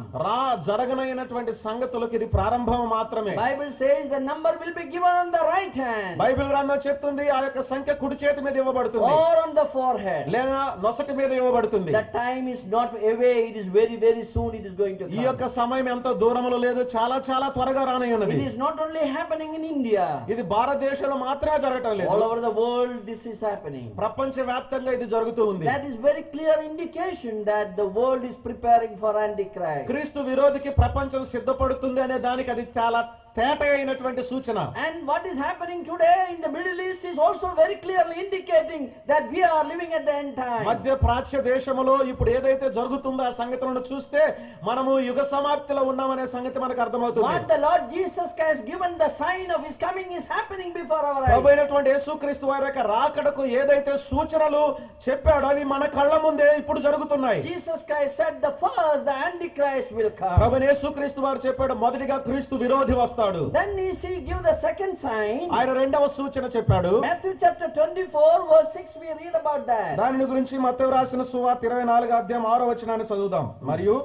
Speaker 1: జరగనైనటువంటి సంగతులకు ఇది ప్రారంభం మాత్రమే.
Speaker 2: Bible says the number will be given on the right hand.
Speaker 1: Bible గ్రంథం చెప్తుంది ఆ యొక్క సంఖ్య కుడి చేతి మీద ఇవ్వబడుతుంది
Speaker 2: Or on the forehead.
Speaker 1: లేదా నొసటి మీద ఇవ్వబడుతుంది.
Speaker 2: The time is not away, it is very very soon it is going to
Speaker 1: ఈ
Speaker 2: come.
Speaker 1: యొక్క సమయం ఎంత దూరంలో లేదు, చాలా చాలా త్వరగా రానయ్యున్నది.
Speaker 2: It is not only happening in India.
Speaker 1: ఇది భారతదేశంలో మాత్రమే జరగటం లేదు,
Speaker 2: All over the world this is happening.
Speaker 1: ప్రపంచ వ్యాప్తంగా ఇది జరుగుతూ ఉంది.
Speaker 2: That is very clear indication that the world is preparing for Antichrist.
Speaker 1: క్రీస్తు విరోధికి ప్రపంచం సిద్ధపడుతుంది అనే దానికి అది చాలా తేట అయినటువంటి సూచన.
Speaker 2: And what is happening today in the Middle East is also very clearly indicating that we are living at the end time.
Speaker 1: మధ్య ప్రాచ్య దేశములో ఇప్పుడు ఏదైతే జరుగుతుందో ఆ సంగతులను చూస్తే మనము యుగ సమాప్తిలో ఉన్నామనే సంగతి మనకు అర్థమవుతుంది.
Speaker 2: What the Lord Jesus Christ given the sign of his coming is happening before our eyes.
Speaker 1: ప్రభువైనటువంటి యేసుక్రీస్తు వారి యొక్క రాకడకు ఏదైతే సూచనలు చెప్పాడో అవి మన కళ్ళ ముందే ఇప్పుడు జరుగుతున్నాయి.
Speaker 2: Jesus Christ said the first the Antichrist will come.
Speaker 1: ప్రభువైన యేసుక్రీస్తు వారు చెప్పాడు మొదటిగా క్రీస్తు విరోధి వస్తాడు.
Speaker 2: Then he give the second sign.
Speaker 1: ఆయన రెండవ సూచన చెప్పాడు.
Speaker 2: Matthew chapter 24 verse 6 we read about that.
Speaker 1: దాని గురించి మత్తయి రాసిన సువార్త 24వ అధ్యాయం 6వ వచనాన్ని చదువుదాం. మరియు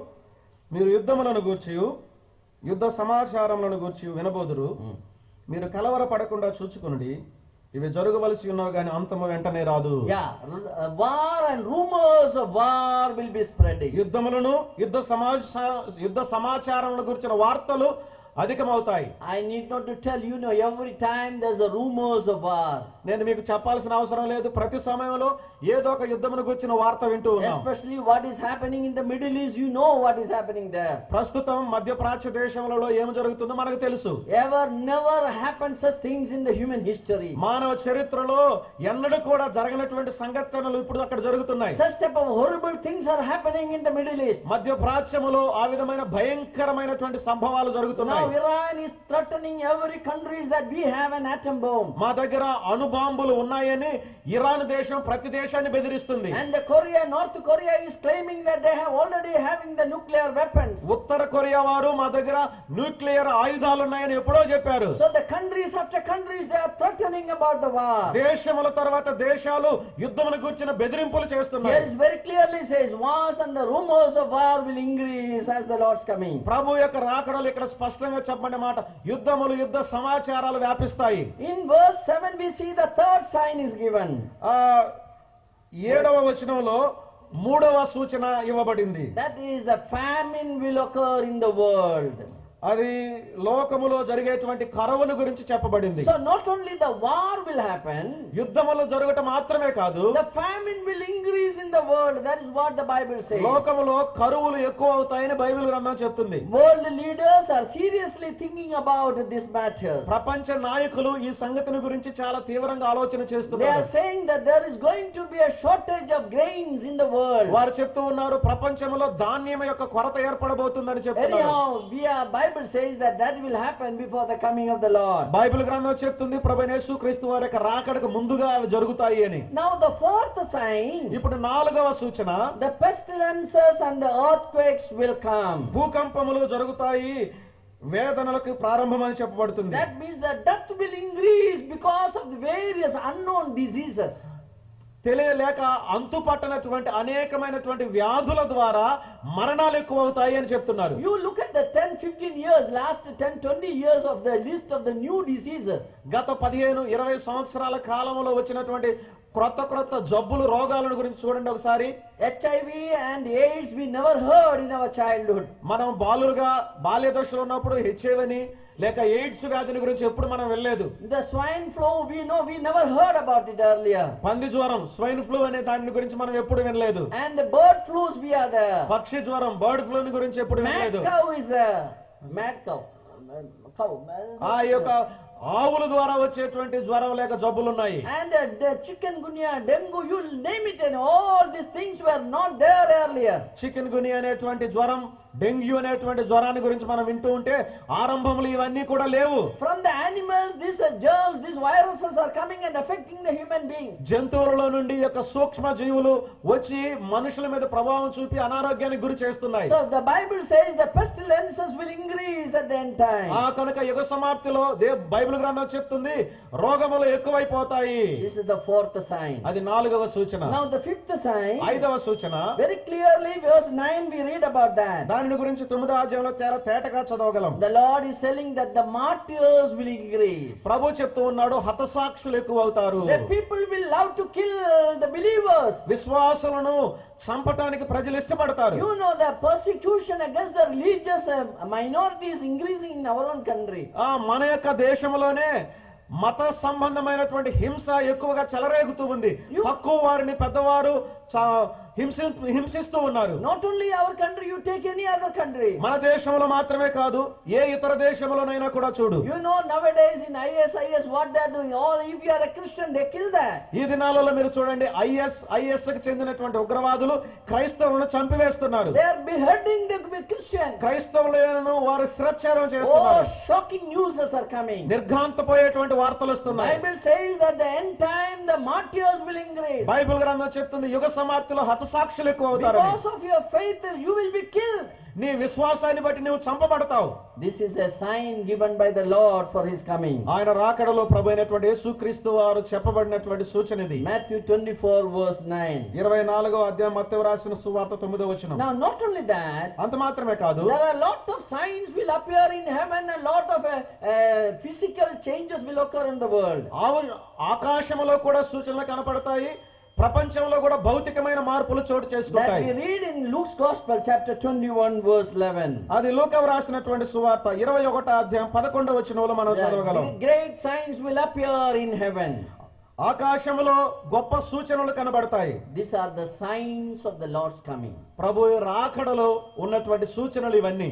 Speaker 1: మీరు యుద్ధములను గూర్చి యుద్ధ సమాచారములను గూర్చి వినబోదురు. మీరు కలవరపడకుండా చూచుకొనుడి. ఇవి జరగవలసి ఉన్నవి గాని అంతము వెంటనే రాదు.
Speaker 2: Yeah, war and rumors of war will be spreading.
Speaker 1: యుద్ధములను యుద్ధ సమాచారములను గురించిన వార్తలు అధికమవుతాయి.
Speaker 2: I need not to tell you, every time there's a rumors of war.
Speaker 1: నేను మీకు చెప్పాల్సిన అవసరం లేదు, ప్రతి సమయంలో ఏదో ఒక యుద్ధమును గురించిన వార్త వింటూ ఉన్నాం.
Speaker 2: Especially what is happening in the Middle East, you know what is happening there.
Speaker 1: ప్రస్తుతం మధ్య ప్రాచ్య దేశములలో ఏం జరుగుతుందో మనకు తెలుసు.
Speaker 2: Never happened such things in the human history.
Speaker 1: మానవ చరిత్రలో ఎన్నడూ కూడా జరగనటువంటి సంఘటనలు ఇప్పుడు అక్కడ జరుగుతున్నాయి.
Speaker 2: Such type of horrible things are happening in the Middle East.
Speaker 1: మధ్య ప్రాచ్యములో ఆ విధమైన భయంకరమైనటువంటి సంభవాలు జరుగుతున్నాయి.
Speaker 2: Now Iran is threatening every countries that we have an atom bomb.
Speaker 1: మా దగ్గర అణుబాంబులు ఉన్నాయని ఇరాన్ దేశం ప్రతి దేశాన్ని బెదిరిస్తుంది.
Speaker 2: And North Korea is claiming that they have already having the nuclear weapons.
Speaker 1: ఉత్తర కొరియా వారు మా దగ్గర న్యూక్లియర్ ఆయుధాలు ఉన్నాయని ఎప్పుడో చెప్పారు.
Speaker 2: So the countries after countries they are threatening about the war.
Speaker 1: దేశముల తర్వాత దేశాలు యుద్ధమును గురించిన బెదిరింపులు చేస్తున్నారు.
Speaker 2: Here is very clearly says wars and the rumors of war will increase as the Lord's coming.
Speaker 1: ప్రభు యొక్క రాకడలు ఇక్కడ స్పష్టంగా చెప్పండి మాట, యుద్ధములు యుద్ధ సమాచారాలు వ్యాపిస్తాయి.
Speaker 2: In verse 7 we see the third sign is given.
Speaker 1: 7వ వచనంలో మూడవ సూచన ఇవ్వబడింది.
Speaker 2: That is the famine will occur in the world.
Speaker 1: అది లోకములో జరిగేటువంటి కరువును గురించి చెప్పబడింది.
Speaker 2: So not only the war will happen,
Speaker 1: యుద్ధములు జరగటం మాత్రమే కాదు,
Speaker 2: the famine will increase in the world. That is what the Bible says.
Speaker 1: లోకములో కరువులు ఎక్కువ అవుతాయని బైబిల్ గ్రంథం చెప్తుంది.
Speaker 2: World leaders are seriously thinking about this matter.
Speaker 1: ప్రపంచ నాయకులు ఈ సంగతిని గురించి చాలా తీవ్రంగా ఆలోచన
Speaker 2: They
Speaker 1: చేస్తున్నారు.
Speaker 2: are saying that there is going to be a shortage of grains in the world.
Speaker 1: వారు చెప్తూ ఉన్నారు ప్రపంచంలో ధాన్యం యొక్క కొరత ఏర్పడబోతుందని చెప్తున్నారు.
Speaker 2: Anyhow, Bible says that will happen before the coming of the Lord.
Speaker 1: Bible గ్రంథం చెప్తుంది ప్రభువైన యేసుక్రీస్తు వారి యొక్క రాకడకు ముందుగా అవి జరుగుతాయి అని.
Speaker 2: Now the fourth sign,
Speaker 1: ఇప్పుడు 4వ సూచన,
Speaker 2: the pestilences and the earthquakes will come.
Speaker 1: భూకంపములు జరుగుతాయి, వేదనలకు ప్రారంభమని చెప్పబడుతుంది.
Speaker 2: That means the death will increase because of the various unknown diseases.
Speaker 1: తెలియలేక అంతుపట్టనటువంటి అనేకమైనటువంటి వ్యాధుల ద్వారా మరణాలు ఎక్కువ అవుతాయి అని చెప్తున్నారు.
Speaker 2: You look at the 10-15 years, last 10-20 years of the list of the new diseases.
Speaker 1: గత 15-20 సంవత్సరాల కాలంలో వచ్చినటువంటి క్రొత్త జబ్బులు రోగాలను గురించి చూడండి ఒకసారి.
Speaker 2: HIV and AIDS we never heard in our childhood.
Speaker 1: మనం బాల్య దశలో ఉన్నప్పుడు HIV అని లేక ఎయిడ్స్ వ్యాధిని గురించి ఎప్పుడు మనం వెళ్ళలేదు.
Speaker 2: The swine flu we never heard about it earlier.
Speaker 1: పంది జ్వరం స్వైన్ ఫ్లూ అనే దాని గురించి మనం ఎప్పుడు వినలేదు.
Speaker 2: And the bird flus we are there.
Speaker 1: పక్షి జ్వరం బర్డ్ ఫ్లూ గురించి ఎప్పుడు వినలేదు.
Speaker 2: Mad cow is there. Mad cow.
Speaker 1: ఆ యొక్క ఆవుల ద్వారా వచ్చేటువంటి జ్వరం లేక జబ్బులు ఉన్నాయి.
Speaker 2: And the chikungunya, dengue, you name it, and all these things were not there earlier.
Speaker 1: Chikungunya అనేటువంటి జ్వరం, డెంగ్యూ అనేటువంటి జ్వరాన్ని గురించి మనం వింటూ ఉంటే ఆరంభంలో ఇవన్నీ కూడా లేవు.
Speaker 2: From the animals, these germs, these viruses are coming and affecting the human beings.
Speaker 1: జంతువులలో నుండి ఈ యొక్క సూక్ష్మ జీవులు వచ్చి మనుషుల మీద ప్రభావం చూపి అనారోగ్యానికి గురి చేస్తున్నాయి.
Speaker 2: So the Bible says the pestilences will increase at the end time.
Speaker 1: ఆ కనుక యుగ సమాప్తిలో బైబిల్ గ్రంథం చెప్తుంది రోగములు ఎక్కువైపోతాయి.
Speaker 2: This is the fourth sign.
Speaker 1: అది 4వ సూచన.
Speaker 2: Now the fifth sign,
Speaker 1: 5వ సూచన,
Speaker 2: very clearly verse 9 we read about that.
Speaker 1: దాని గురించి 9వ అధ్యాయంలో చాలా తేటగా చదవగలం.
Speaker 2: The Lord is telling that the martyrs will increase.
Speaker 1: ప్రభు చెప్తూ ఉన్నాడు హతసాక్షులు ఎక్కువ అవుతారు.
Speaker 2: The people will love to kill the believers.
Speaker 1: విశ్వాసులను చంపటానికి ప్రజలు ఇష్టపడతారు.
Speaker 2: You know the persecution against the religious minority is increasing in our own country.
Speaker 1: మన యొక్క దేశంలోనే మత సంబంధమైనటువంటి హింస ఎక్కువగా చెలరేగుతూ ఉంది. తక్కువ వారిని పెద్దవారు హింసిస్తూ ఉన్నారు.
Speaker 2: Not only our country, you take any other country.
Speaker 1: మన దేశంలో మాత్రమే కాదు ఏ ఇతర దేశంలోనైనా కూడా చూడు.
Speaker 2: You know nowadays in ISIS what they are doing. All if you are a Christian they kill that.
Speaker 1: ఈ దినాలలో మీరు చూడండి IS కి చెందినటువంటి ఉగ్రవాదులు క్రైస్తవులను చంపివేస్తున్నారు.
Speaker 2: They are beheading the Christians.
Speaker 1: క్రైస్తవులను వారు శిరచ్ఛేదం చేస్తున్నారు.
Speaker 2: Oh, shocking news are coming.
Speaker 1: నిర్ఘాంతపోయేటువంటి వార్తలు వస్తున్నాయి.
Speaker 2: Bible says that the end time the martyrs will increase.
Speaker 1: Bible గ్రంథం చెప్తుంది యుగ సమాప్తిలో హతసాక్షులు ఎక్కువ అవుతారు.
Speaker 2: Because of your faith you will be killed.
Speaker 1: నీ విశ్వాసాన్ని బట్టి నువ్వు చంపబడతావు.
Speaker 2: This is a sign given by the Lord for his coming.
Speaker 1: ఆయన రాకడలో ప్రభు అయినటువంటి యేసుక్రీస్తు వారు చెప్పబడినటువంటి సూచన ఇది.
Speaker 2: Matthew 24 verse 9.
Speaker 1: 24వ అధ్యాయం మత్తయి రాసిన సువార్త 9వ వచనం.
Speaker 2: Now not only that,
Speaker 1: అంత మాత్రమే కాదు,
Speaker 2: there are a lot of signs will appear in heaven, a lot of physical changes will occur in the world.
Speaker 1: ఆకాశములో కూడా సూచనలు కనపడతాయి. ప్రపంచంలో కూడా భౌతికమైన మార్పులు చోటు చేసుకుంటాయి.
Speaker 2: That we read in Luke's Gospel chapter 21 verse 11.
Speaker 1: అది లూకా రాసినటువంటి సువార్త 21వ అధ్యాయం 11వ వచనంలో మనం చదవగలం.
Speaker 2: Great signs will appear in heaven.
Speaker 1: ఆకాశములో గొప్ప సూచనలు కనబడతాయి.
Speaker 2: These are the signs of the Lord's coming.
Speaker 1: ప్రభు రాకడలో ఉన్నటువంటి సూచనలు ఇవన్నీ.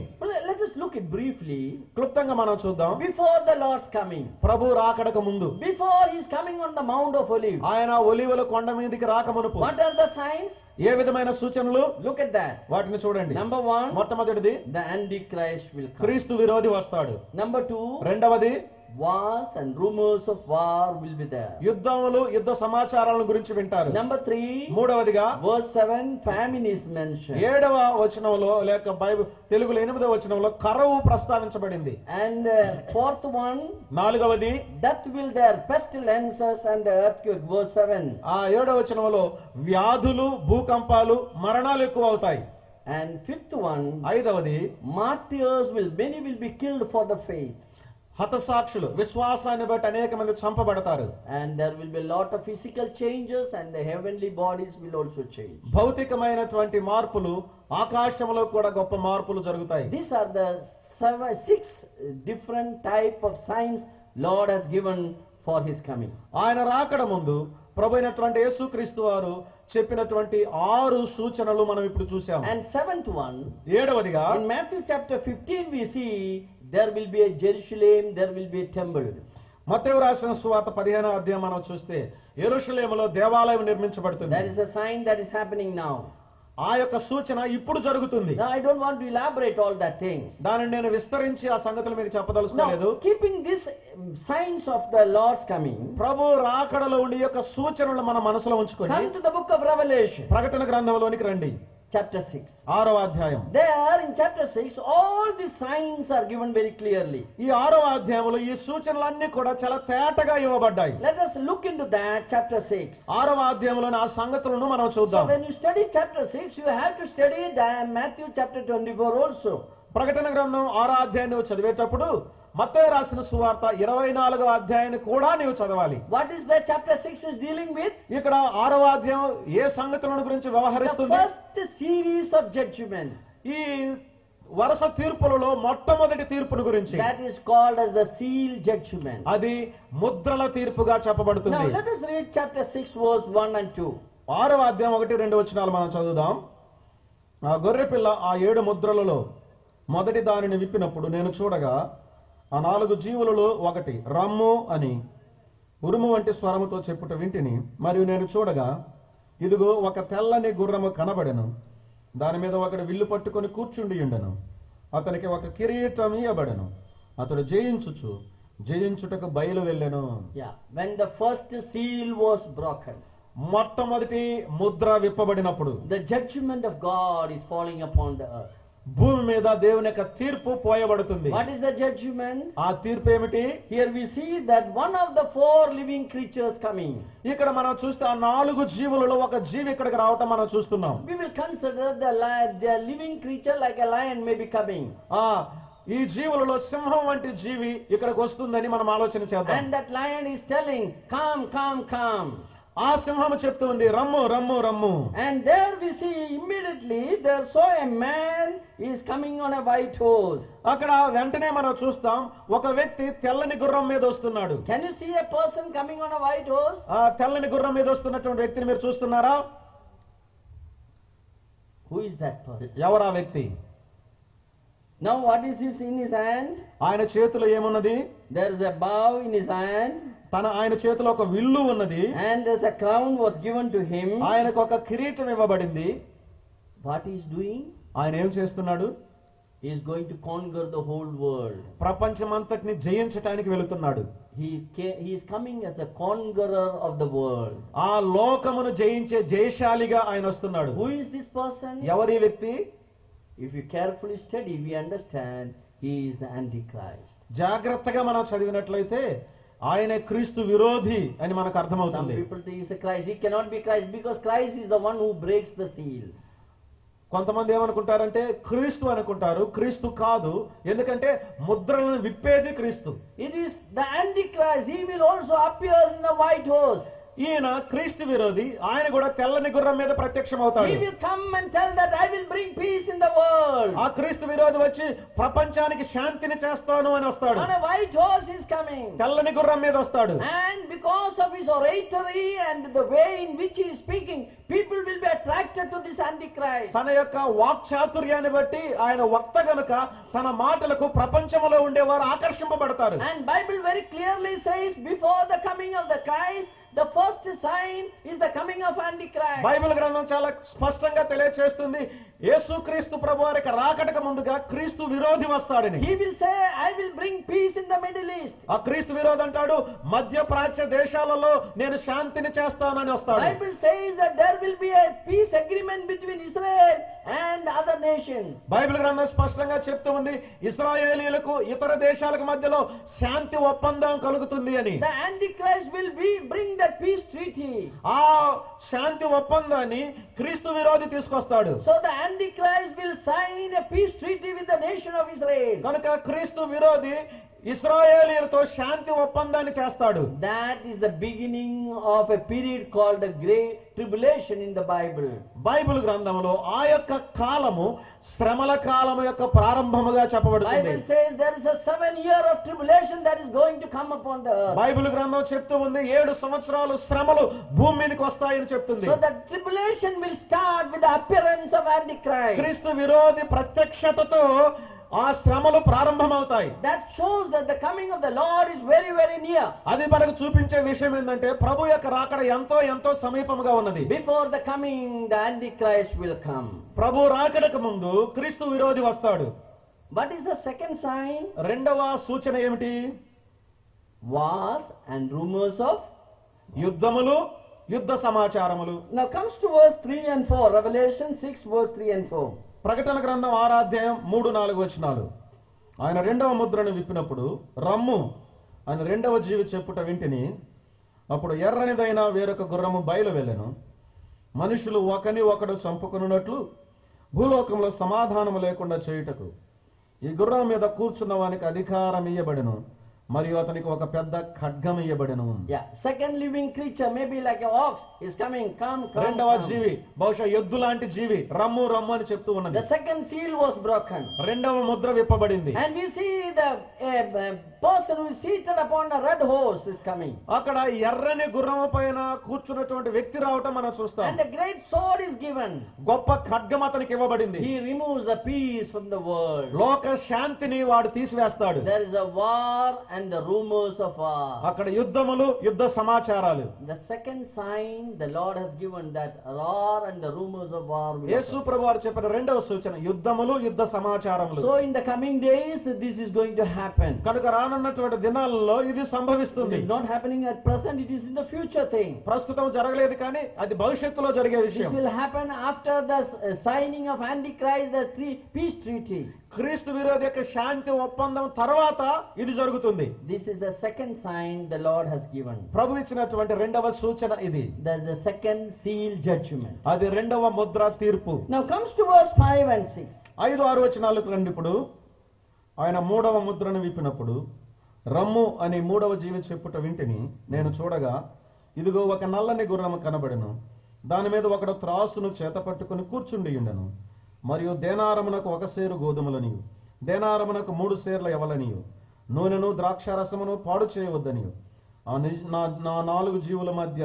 Speaker 2: Let us look it briefly.
Speaker 1: క్లుప్తంగా మనం చూద్దాం.
Speaker 2: Before the Lord's coming,
Speaker 1: ప్రభు రాకడకు ముందు,
Speaker 2: before he's coming on the Mount of Olives,
Speaker 1: ఆయన ఒలీవల కొండ మీదకి రాకమునుపు
Speaker 2: what are the signs?
Speaker 1: ఏ విధమైన సూచనలు?
Speaker 2: Look at that.
Speaker 1: వాటిని చూడండి.
Speaker 2: Number 1,
Speaker 1: మొట్టమొదటిది
Speaker 2: the Antichrist will come.
Speaker 1: క్రీస్తు విరోధి వస్తాడు.
Speaker 2: Number 2,
Speaker 1: రెండవది
Speaker 2: wars and rumors of war will be there.
Speaker 1: యుద్ధములు, యుద్ధ సమాచారాల గురించి వింటారు.
Speaker 2: Number 3,
Speaker 1: మూడవదిగా
Speaker 2: verse 7, famine is mentioned.
Speaker 1: 7వ వచనంలో లేక బైబిల్ తెలుగులో 8వ వచనంలో కరువు ప్రస్తావించబడింది.
Speaker 2: And fourth one,
Speaker 1: నాలుగవది
Speaker 2: death will there, pestilences and the earthquake, verse 7.
Speaker 1: 7వ వచనంలో వ్యాధులు, భూకంపాలు, మరణాలు ఎక్కువ అవుతాయి.
Speaker 2: And fifth one,
Speaker 1: 5వది
Speaker 2: martyrs many will be killed for the faith.
Speaker 1: హతసాక్షులు విశ్వాసాన్ని బట్టి అనేక మంది చంపబడతారు.
Speaker 2: And there will be a lot of physical changes and the heavenly bodies will also change.
Speaker 1: భౌతికమైనటువంటి మార్పులు, ఆకాశంలో కూడా గొప్ప మార్పులు జరుగుతాయి.
Speaker 2: These are the 6 different type of signs Lord has given for his coming.
Speaker 1: ఆయన రాకడ ముందు ప్రభు అయినటువంటి యేసుక్రీస్తు వారు చెప్పినటువంటి 6 సూచనలు మనం ఇప్పుడు చూసాం.
Speaker 2: And seventh one,
Speaker 1: 7వదిగా
Speaker 2: in Matthew chapter 15 we see there will be a Jerusalem, there will be a temple.
Speaker 1: మత్తయి రాసిన సువార్త 15వ అధ్యాయం మనం చూస్తే యెరూషలేములో దేవాలయం నిర్మించబడుతుంది.
Speaker 2: That is a sign that is happening now.
Speaker 1: ఆ యొక్క సూచన ఇప్పుడు జరుగుతుంది.
Speaker 2: Now I don't want to elaborate all that things.
Speaker 1: దానిని నేను విస్తరించి ఆ సంగతులు మీకు చెప్పదలుచుకోలేదు.
Speaker 2: Now, keeping this signs of the Lord's coming,
Speaker 1: ప్రభు రాకడలో ఉండి యొక్క సూచనలు మన మనసులో ఉంచుకొని
Speaker 2: come to the book of Revelation,
Speaker 1: ప్రకటన గ్రంథంలోనికి రండి.
Speaker 2: chapter 6.
Speaker 1: 6వ అధ్యాయం.
Speaker 2: There in chapter 6 all the signs are given very clearly.
Speaker 1: ఈ 6వ అధ్యాయంలో ఈ సూచనలన్నీ కూడా చాలా తేటగా ఇవ్వబడ్డాయి.
Speaker 2: Let us look into that chapter 6.
Speaker 1: 6వ అధ్యాయంలోని ఆ సంగతులను మనం
Speaker 2: So
Speaker 1: చూద్దాం.
Speaker 2: when you study chapter 6 you have to study Matthew chapter 24 also.
Speaker 1: ప్రకటన గ్రంథం 6వ అధ్యాయాన్ని చదివేటప్పుడు మత్తయి రాసిన సువార్త 24వ అధ్యాయాన్ని కూడా నీవు చదవాలి.
Speaker 2: What is that chapter 6 is dealing with?
Speaker 1: ఇక్కడ 6వ అధ్యాయం ఏ సంగతులను గురించి
Speaker 2: The
Speaker 1: వ్యవహరిస్తుంది?
Speaker 2: first series of judgment.
Speaker 1: ఈ వరుస తీర్పులలో మొట్టమొదటి తీర్పును గురించి.
Speaker 2: That is called as the seal judgment.
Speaker 1: అది ముద్రల తీర్పుగా చెప్పబడుతుంది.
Speaker 2: Now let us read chapter 6 verse 1 and 2.
Speaker 1: 6వ అధ్యాయం 1-2 వచనాలు మనం చదువుదాం. ఆ గొర్రెపిల్ల ఆ 7 ముద్రలలో మొదటి దానిని విప్పినప్పుడు నేను చూడగా ఆ 4 జీవులలో ఒకటి రమ్ము అని ఉరుము వంటి స్వరముతో చెప్పుట వింటిని. మరియు నేను చూడగా ఇదిగో ఒక తెల్లని గుర్రము కనబడెను. దాని మీద ఒకడు విల్లు పట్టుకొని కూర్చుండి ఉండెను. అతనికి ఒక కిరీటం ఇయ్యబడెను. అతడు జయించుటకు బయలు వెళ్ళెను.
Speaker 2: Yeah, when the first seal was broken,
Speaker 1: మొట్టమొదటి Mudra విప్పబడినప్పుడు
Speaker 2: the judgment of God is falling upon the earth.
Speaker 1: భూమి మీద దేవుని యొక్క తీర్పు పోయబడుతుంది.
Speaker 2: What is the judgment?
Speaker 1: ఆ తీర్పు ఏమిటి?
Speaker 2: Here we see that one of the 4 living creatures coming.
Speaker 1: ఇక్కడ మనం చూస్తే ఆ 4 జీవులలో ఒక జీవి ఇక్కడికి రావటం మనం చూస్తున్నాం.
Speaker 2: We will consider the living creature like a lion may be coming.
Speaker 1: ఈ జీవులలో సింహం వంటి జీవి ఇక్కడికి వస్తుందని మనం ఆలోచన చేద్దాం.
Speaker 2: And that lion is telling, come, come, come.
Speaker 1: ఆ సింహము చెప్తుంది, రమ్ము రమ్ము రమ్ము.
Speaker 2: And there we see immediately there saw a man is coming on a white horse.
Speaker 1: అక్కడ వెంటనే మనం చూస్తాం ఒక వ్యక్తి తెల్లని గుర్రం మీద వస్తున్నాడు.
Speaker 2: Can you see a person coming on a white horse?
Speaker 1: ఆ తెల్లని గుర్రం మీద వస్తున్నటువంటి వ్యక్తిని మీరు చూస్తున్నారా?
Speaker 2: Who is that person?
Speaker 1: ఎవరా వ్యక్తి?
Speaker 2: Now what is this in his hand?
Speaker 1: ఆయన చేతిలో ఏమున్నది?
Speaker 2: There is a bow in his hand.
Speaker 1: ఆయన చేతిలో ఒక విల్లు ఉన్నది.
Speaker 2: And there's a crown was given to him.
Speaker 1: ఆయనకు ఒక కిరీటం ఇవ్వబడింది.
Speaker 2: What he is doing?
Speaker 1: ఆయన ఏం చేస్తున్నాడు?
Speaker 2: He is going to conquer the whole world.
Speaker 1: ప్రపంచమంతటిని జయించడానికి వెళుతున్నాడు.
Speaker 2: He is coming as the conqueror of the world.
Speaker 1: ఆ లోకమును జయించే జయశాలిగా ఆయన వస్తున్నాడు.
Speaker 2: Who is this person?
Speaker 1: ఎవరి వ్యక్తి?
Speaker 2: If you carefully study, we understand he is the Antichrist.
Speaker 1: జాగ్రత్తగా మనం చదివినట్లయితే ఆయన క్రీస్తు విరోధి అని మనకు అర్థమవుతుంది.
Speaker 2: Some people think he is a Christ. He cannot be Christ because Christ is the one who breaks the seal.
Speaker 1: కొంతమంది ఏమనుకుంటారంటే క్రీస్తు అనుకుంటారు. క్రీస్తు కాదు, ఎందుకంటే ముద్రలను విప్పేది క్రీస్తు.
Speaker 2: It is the Antichrist. He will also appear in the white horse.
Speaker 1: ఈయన క్రీస్తు విరోధి. ఆయన కూడా తెల్లని గుర్రం మీద ప్రత్యక్షమవుతాడు.
Speaker 2: He will come and tell that I will bring peace in the world.
Speaker 1: ఆ క్రీస్తు విరోధి వచ్చి ప్రపంచానికి శాంతిని చేస్తాను అని వస్తాడు.
Speaker 2: On a white horse is coming.
Speaker 1: తెల్లని గుర్రం మీద వస్తాడు.
Speaker 2: And because of his oratory and the way in which he is speaking, people will be attracted to this Antichrist.
Speaker 1: తన యొక్క వాక్చాతుర్యాన్ని బట్టి ఆయన వక్త గనుక తన మాటలకు ప్రపంచంలో ఉండేవారు ఆకర్షింపబడతారు.
Speaker 2: And Bible very clearly says before the coming of the Christ, the first sign is the coming of Antichrist.
Speaker 1: Bible గ్రంథం చాలా స్పష్టంగా తెలియజేస్తుంది యేసుక్రీస్తు ప్రభువారికి రాకడకు ముందుగా క్రీస్తు విరోధి వస్తాడని.
Speaker 2: He will say, I will bring peace in the Middle East.
Speaker 1: ఆ క్రీస్తు విరోధి అంటాడు మధ్య ప్రాచ్య దేశాలలో నేను శాంతిని చేస్తానని వస్తాడు.
Speaker 2: Bible says that there will be a peace agreement between Israel and other nations.
Speaker 1: Bible గ్రంథం స్పష్టంగా చెప్తూ ఉంది ఇశ్రాయేలీయులకు ఇతర దేశాలకు మధ్యలో శాంతి ఒప్పందం కలుగుతుంది అని.
Speaker 2: The Antichrist will bring that peace treaty.
Speaker 1: ఆ శాంతి ఒప్పందాన్ని క్రీస్తు విరోధి తీసుకొస్తాడు.
Speaker 2: So the Antichrist will sign a peace treaty with the nation of Israel.
Speaker 1: కనుక క్రీస్తు విరోధి ఇశ్రాయేలీయులతో శాంతి ఒప్పందాన్ని చేస్తాడు.
Speaker 2: That is the beginning of a period called the Great Tribulation in the Bible.
Speaker 1: Bible గ్రంథంలో ఆ యొక్క కాలము శ్రమల కాలము యొక్క ప్రారంభముగా చెప్పబడుతుంది.
Speaker 2: Bible says there is a 7 year of tribulation that is going to come upon the earth.
Speaker 1: Bible గ్రంథం చెప్తూ ఉంది 7 సంవత్సరాలు శ్రమలు భూమి మీదకి వస్తాయని చెప్తుంది.
Speaker 2: So the tribulation will start with the appearance of Antichrist.
Speaker 1: క్రీస్తు విరోధి ప్రత్యక్షతతో ఆ శ్రమలు ప్రారంభమవుతాయి.
Speaker 2: That shows that the coming of the Lord is very very near.
Speaker 1: అది మనకు చూపించే విషయం ఏంటంటే ప్రభు యొక్క రాకడ ఎంతో ఎంతో సమీపంగా ఉన్నది.
Speaker 2: Before the coming, the Antichrist will come.
Speaker 1: ప్రభు రాకడకు ముందు క్రీస్తు విరోధి వస్తాడు.
Speaker 2: What is the second sign?
Speaker 1: రెండవ సూచన ఏమిటి?
Speaker 2: Wars and rumors of
Speaker 1: యుద్ధములు, యుద్ధ సమాచారములు.
Speaker 2: Now comes to verse 3 and 4. Revelation 6 verse 3 and 4.
Speaker 1: ప్రకటన గ్రంథం 6వ అధ్యాయం 3-4 వచనాలు. ఆయన రెండవ ముద్రను విప్పినప్పుడు రమ్ము అని రెండవ జీవి చెప్పుట వింటిని. అప్పుడు ఎర్రనిదైన వేరొక గుర్రము బయలు వెళ్ళెను. మనుషులు ఒకని ఒకడు చంపుకున్నట్లు భూలోకంలో సమాధానము లేకుండా చేయుటకు ఈ గుర్రం మీద కూర్చున్న వానికి అధికారం ఇయ్యబడెను. మరియు అతనికి ఒక పెద్ద ఖడ్గం ఇయ్యబడెను.
Speaker 2: Second living creature maybe like a ox is coming. Come.
Speaker 1: రెండవ జీవి బహుశా ఎద్దు లాంటి జీవి రమ్ము రమ్ము అని చెప్తూ ఉన్నది.
Speaker 2: The second seal was broken.
Speaker 1: రెండవ Mudra విప్పబడింది.
Speaker 2: And we see the person who is seated upon a red horse is coming.
Speaker 1: అక్కడ ఎర్రని గుర్రము పైన కూర్చున్నటువంటి వ్యక్తి రావటం మనం చూస్తాం.
Speaker 2: And a great sword is given.
Speaker 1: గొప్ప ఖడ్గం అతనికి ఇవ్వబడింది.
Speaker 2: He removes the peace from the world.
Speaker 1: లోక శాంతిని వాడు తీసివేస్తాడు.
Speaker 2: There is a war and the rumors of war.
Speaker 1: అక్కడ యుద్ధములు, యుద్ధ సమాచారాలు.
Speaker 2: The second sign the Lord has given, that roar and the rumors of war will
Speaker 1: Yesu
Speaker 2: occur.
Speaker 1: ప్రభువారు చెప్పిన రెండవ సూచన యుద్ధములు, యుద్ధ సమాచారములు.
Speaker 2: So in the coming days this is going to happen.
Speaker 1: కనుక రానున్నటువంటి దినాలలో ఇది
Speaker 2: It
Speaker 1: సంభవిస్తుంది.
Speaker 2: is not happening at present, it is in the future thing.
Speaker 1: ప్రస్తుతం జరగలేదు కానీ అది భవిష్యత్తులో జరిగే
Speaker 2: This
Speaker 1: విషయం.
Speaker 2: will happen after the signing of Antichrist, the peace treaty.
Speaker 1: క్రీస్తు విరోధి యొక్క శాంతి ఒప్పందం తర్వాత ఇది జరుగుతుంది.
Speaker 2: This is the second sign the Lord has given.
Speaker 1: ప్రభు ఇచ్చినటువంటి రెండవ సూచన ఇది.
Speaker 2: That's the second seal judgment.
Speaker 1: అది రెండవ ముద్ర తీర్పు.
Speaker 2: Now comes to verse 5 and 6.
Speaker 1: 5-6 వచనాలకు రండి. ఇప్పుడు ఆయన మూడవ ముద్రను విప్పినప్పుడు రమ్ము అని మూడవ జీవి చెప్పుట వింటిని. నేను చూడగా ఇదిగో ఒక నల్లని గుర్రము కనబడెను. దాని మీద ఒకడు త్రాసును చేత పట్టుకుని కూర్చుండి ఉండెను. మరియు దేనారమునకు 1 సేరు గోధుమలనియు, దేనారమునకు 3 సేర్ల యవలనియు, నూనెను ద్రాక్షారసమును పాడు చేయవద్దనియు నా 4 జీవుల మధ్య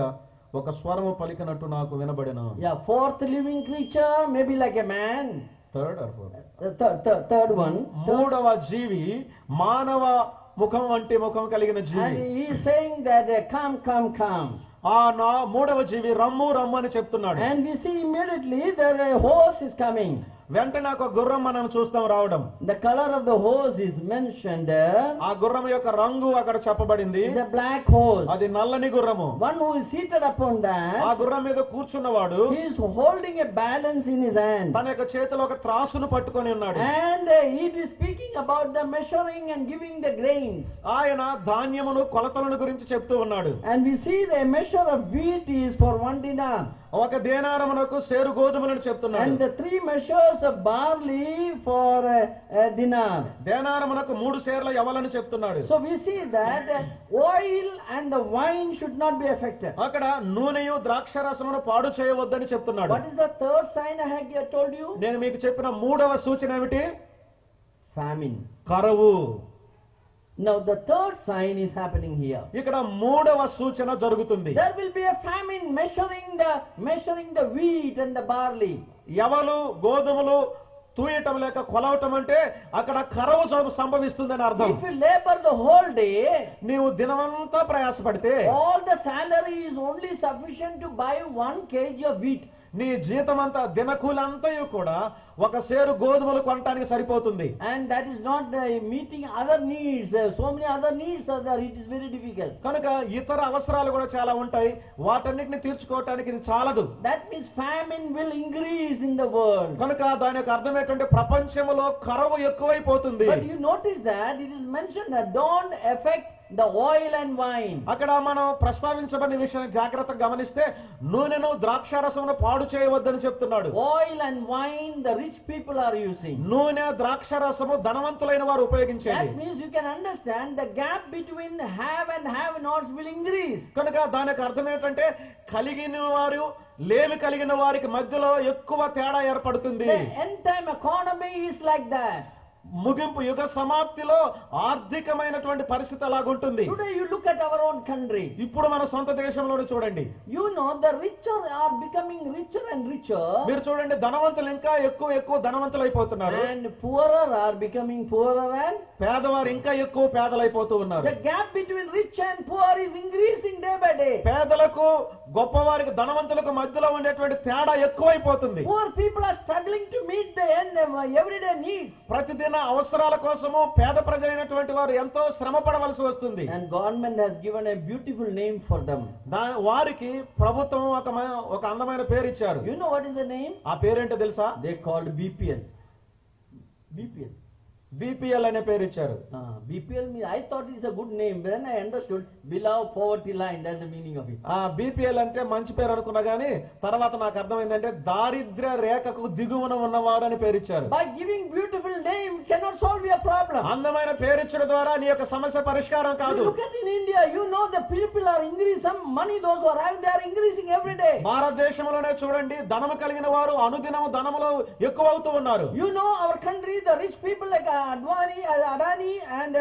Speaker 1: ఒక స్వరము పలికినట్టు నాకు వినబడెను.
Speaker 2: Yeah, fourth living creature, maybe like a man.
Speaker 1: Third or fourth?
Speaker 2: Third one.
Speaker 1: మూడవ జీవి మానవ ముఖం వంటి ముఖం కలిగిన
Speaker 2: And
Speaker 1: G V.
Speaker 2: he is saying that come.
Speaker 1: ఆ మూడవ జీవి రమ్ము రమ్ము అని చెప్తున్నాడు.
Speaker 2: And we see immediately that a horse is coming.
Speaker 1: వెంటనే ఒక గుర్రం మనం చూస్తాం రావడం.
Speaker 2: The color of the horse is mentioned there.
Speaker 1: ఆ గుర్రం యొక్క రంగు అక్కడ చెప్పబడింది.
Speaker 2: It's a black horse.
Speaker 1: అది నల్లని గుర్రము.
Speaker 2: One who is seated upon
Speaker 1: ఆ
Speaker 2: that,
Speaker 1: గుర్రం మీద కూర్చున్నవాడు
Speaker 2: he is holding a balance in his hand.
Speaker 1: తన యొక్క చేతిలో ఒక త్రాసును పట్టుకొని ఉన్నాడు.
Speaker 2: And he is speaking about the measuring and giving the grains.
Speaker 1: ఆయన ధాన్యమును కొలతలను గురించి చెప్తూ ఉన్నాడు.
Speaker 2: And we see the measure of wheat is for 1 dinar.
Speaker 1: ఒక దేనారమునకు సేరు గోధుమలను చెప్తున్నాడు.
Speaker 2: And the 3 measures of barley for a dinar.
Speaker 1: దేనారమునకు 3 Serla యవలను చెప్తున్నాడు.
Speaker 2: So we see that oil and the wine should not be affected.
Speaker 1: అక్కడ నూనెయు ద్రాక్షారసమును పాడు చేయవద్దని చెప్తున్నాడు.
Speaker 2: What is the third sign I have told you?
Speaker 1: నేను మీకు చెప్పిన మూడవ సూచన ఏమిటి?
Speaker 2: Famine.
Speaker 1: కరువు.
Speaker 2: Now the third sign is happening here.
Speaker 1: ఇక్కడ మూడవ సూచన జరుగుతుంది.
Speaker 2: There will be a famine measuring the wheat and the barley.
Speaker 1: యవలు గోధుమలు తూయటం లేక కొలవటం అంటే అక్కడ కరువు సంభవిస్తుందని అర్థం.
Speaker 2: If you labor the whole day,
Speaker 1: నీవు దినమంతా ప్రయాసపడితే
Speaker 2: all the salary is only sufficient to buy 1 kg of wheat.
Speaker 1: నీ జీతమంతా దినకూలంతయు కూడా 1 సేరు గోధుమలు కొనటానికి సరిపోతుంది.
Speaker 2: And that is not meeting other needs. So many other needs are there. It is very difficult.
Speaker 1: కనుక ఇతర అవసరాలు కూడా చాలా ఉంటాయి. వాటన్నిటిని తీర్చుకోవటానికి ఇది చాలదు.
Speaker 2: That means famine will increase in the world.
Speaker 1: కనుక దాని యొక్క అర్థం ఏంటంటే ప్రపంచంలో కరువు ఎక్కువైపోతుంది.
Speaker 2: But you notice that it is mentioned that don't affect the oil and wine.
Speaker 1: అక్కడ మనం ప్రస్తావించబడిన విషయాన్ని జాగ్రత్తగా గమనిస్తే నూనెను ద్రాక్షారసమును పాడు చేయవద్దని చెప్తున్నాడు.
Speaker 2: Oil and wine the rich people are using.
Speaker 1: నూనె ద్రాక్షారసము ధనవంతులైన వారు ఉపయోగించేది.
Speaker 2: That means you can understand the gap between have and have nots will increase.
Speaker 1: కనుక దానికి అర్థం ఏంటంటే కలిగిన వారు లేమి కలిగిన వారికి మధ్యలో ఎక్కువ తేడా ఏర్పడుతుంది.
Speaker 2: The end time economy is like that.
Speaker 1: ముగింపు యుగ సమాప్తిలో ఆర్థికమైనటువంటి పరిస్థితి అలాగుంటుంది.
Speaker 2: Today you look at our own country.
Speaker 1: ఇప్పుడు మన సొంత దేశంలోనే చూడండి.
Speaker 2: You know the richer are becoming richer and richer.
Speaker 1: మీరు చూడండి ధనవంతులు ఇంకా ఎక్కువ ధనవంతులైపోతున్నారు.
Speaker 2: And poorer are becoming poorer and
Speaker 1: పేదవారు ఇంకా ఎక్కువ పేదలైపోతూ ఉన్నారు.
Speaker 2: the gap between rich and poor is increasing day by day.
Speaker 1: పేదలకు గొప్పవారికి ధనవంతులకు మధ్యలో ఉండేటువంటి తేడా ఎక్కువైపోతుంది.
Speaker 2: Poor people are struggling to meet the everyday needs.
Speaker 1: ప్రతిదిన అవసరాల కోసము పేద ప్రజలైనటువంటి వారు ఎంతో శ్రమ పడవలసి వస్తుంది.
Speaker 2: And government has given a beautiful name for them.
Speaker 1: వారికి ప్రభుత్వం ఒక అందమైన పేరు ఇచ్చారు.
Speaker 2: You know what is the name?
Speaker 1: ఆ పేరేంటో తెలుసా?
Speaker 2: They called BPL.
Speaker 1: BPL అనే పేరు ఇచ్చారు.
Speaker 2: BPL means I thought it's a good name, but then I understood below poverty line. That's the meaning of it.
Speaker 1: BPL అంటే మంచి పేరు అనుకున్నా గానీ తర్వాత నాకు అర్థమైందంటే దారిద్ర్య రేఖకు దిగువన ఉన్నవారు అని పేరు ఇచ్చారు.
Speaker 2: By giving beautiful name cannot solve your problem.
Speaker 1: అందమైన పేరు ఇచ్చడం ద్వారా నీ యొక్క సమస్య పరిష్కారం కాదు.
Speaker 2: You look at in India, you know the people are increasing some money. Those who are having, they are increasing every day.
Speaker 1: భారతదేశంలోనే చూడండి ధనము కలిగిన వారు అనుదినము ధనములో ఎక్కువ అవుతూ ఉన్నారు.
Speaker 2: You know our country, the rich people like Adani and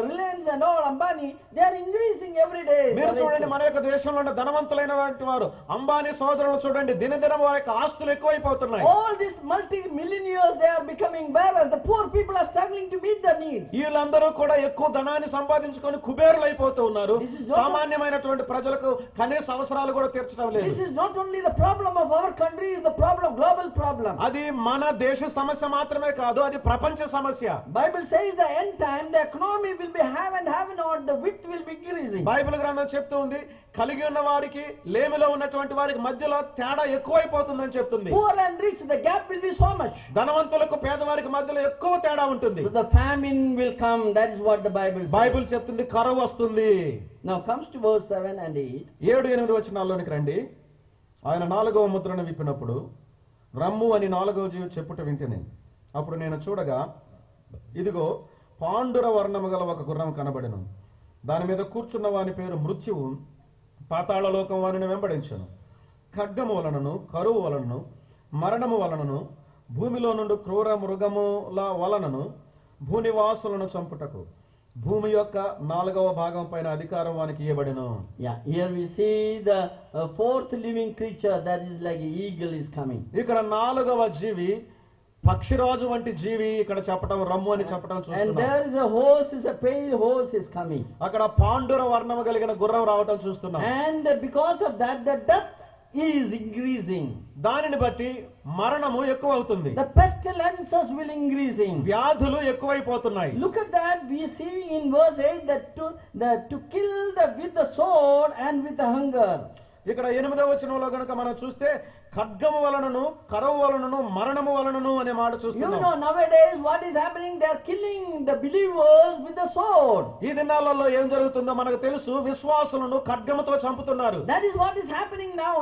Speaker 2: Reliance and all Ambani, they are increasing every day.
Speaker 1: మీరు చూడండి, మన యొక్క దేశంలో ఉన్న ధనవంతులైన వారు అంబానీ సోదరులు చూడండి, దినదినం వారి యొక్క ఆస్తులు ఎక్కువైపోతున్నాయి.
Speaker 2: All these multi-millionaires, they are becoming bearers. The poor people are struggling to meet their needs.
Speaker 1: వీళ్ళందరూ కూడా ఎక్కువ ధనాన్ని సంపాదించుకొని కుబేరులు అయిపోతూ ఉన్నారు.
Speaker 2: This is not-
Speaker 1: సామాన్యమైనటువంటి ప్రజలకు కనీస అవసరాలు కూడా తీర్చడం లేదు.
Speaker 2: This is not only the problem of our country, it's the problem, global problem.
Speaker 1: అది మన దేశ సమస్య మాత్రమే కాదు, అది ప్రపంచ సమస్య.
Speaker 2: Bible says the end time, the economy will be have and have not, the width will be increasing.
Speaker 1: Bible గ్రంథం చెప్తూ ఉంది, కలిగి ఉన్న వారికి లేమిలో ఉన్నటువంటి వారికి మధ్యలో తేడా ఎక్కువైపోతుందని చెప్తుంది.
Speaker 2: Poor and rich, the gap will be so much.
Speaker 1: ధనవంతులకు పేదవారికి మధ్యలో ఎక్కువ తేడా ఉంటుంది.
Speaker 2: So the famine will come. That is what the Bible says.
Speaker 1: Bible చెప్తుంది కరువు వస్తుంది.
Speaker 2: Now comes to verse 7 and 8.
Speaker 1: 7-8 వచనాల్లోనికి రండి. ఆయన 4వ ముద్రను విప్పినప్పుడు రమ్ము అని 4వ జీవి చెప్పుట వింటిని. అప్పుడు నేను చూడగా ఇదిగో పాండుర వర్ణము గల ఒక గుర్రం కనబడెను. దాని మీద కూర్చున్న వాని పేరు మృత్యువు, పాతాళ లోకం వానిని వెంబడించెను. ఖడ్గము వలనను కరువు వలనను మరణము వలనను భూమిలో నుండి క్రూర మృగముల వలనను భూనివాసులను చంపుటకు భూమి యొక్క 4వ భాగం పైన అధికారం వానికి ఇవ్వబడెను.
Speaker 2: Yeah, here we see the fourth living creature, that is like an eagle, is coming.
Speaker 1: ఇక్కడ 4వ జీవి పక్షిరాజు వంటి జీవి ఇక్కడ చెప్పడం, రమ్ము అని చెప్పడం
Speaker 2: And
Speaker 1: చూస్తున్నాం.
Speaker 2: there is a horse, is a pale horse is coming.
Speaker 1: అక్కడ పాండుర వర్ణము కలిగిన గుర్రం రావటం చూస్తున్నాం.
Speaker 2: And because of that, the death is increasing.
Speaker 1: దానిని బట్టి మరణము ఎక్కువ అవుతుంది,
Speaker 2: The pestilences will increasing.
Speaker 1: వ్యాధులు ఎక్కువైపోతున్నాయి.
Speaker 2: Look at that. We see in verse 8 that to kill with the sword and with the hunger.
Speaker 1: ఇక్కడ 8వ వచనంలో గనుక మనం చూస్తే ఖడ్గము వలనను కరువు వలనను మరణము వలనను అనే మాట
Speaker 2: You
Speaker 1: చూస్తున్నాం.
Speaker 2: know, nowadays what is happening? They are killing the believers with the sword.
Speaker 1: ఈ దినాలలో ఏం జరుగుతుందో మనకు తెలుసు, విశ్వాసులను ఖడ్గముతో చంపుతున్నారు.
Speaker 2: That is what is happening now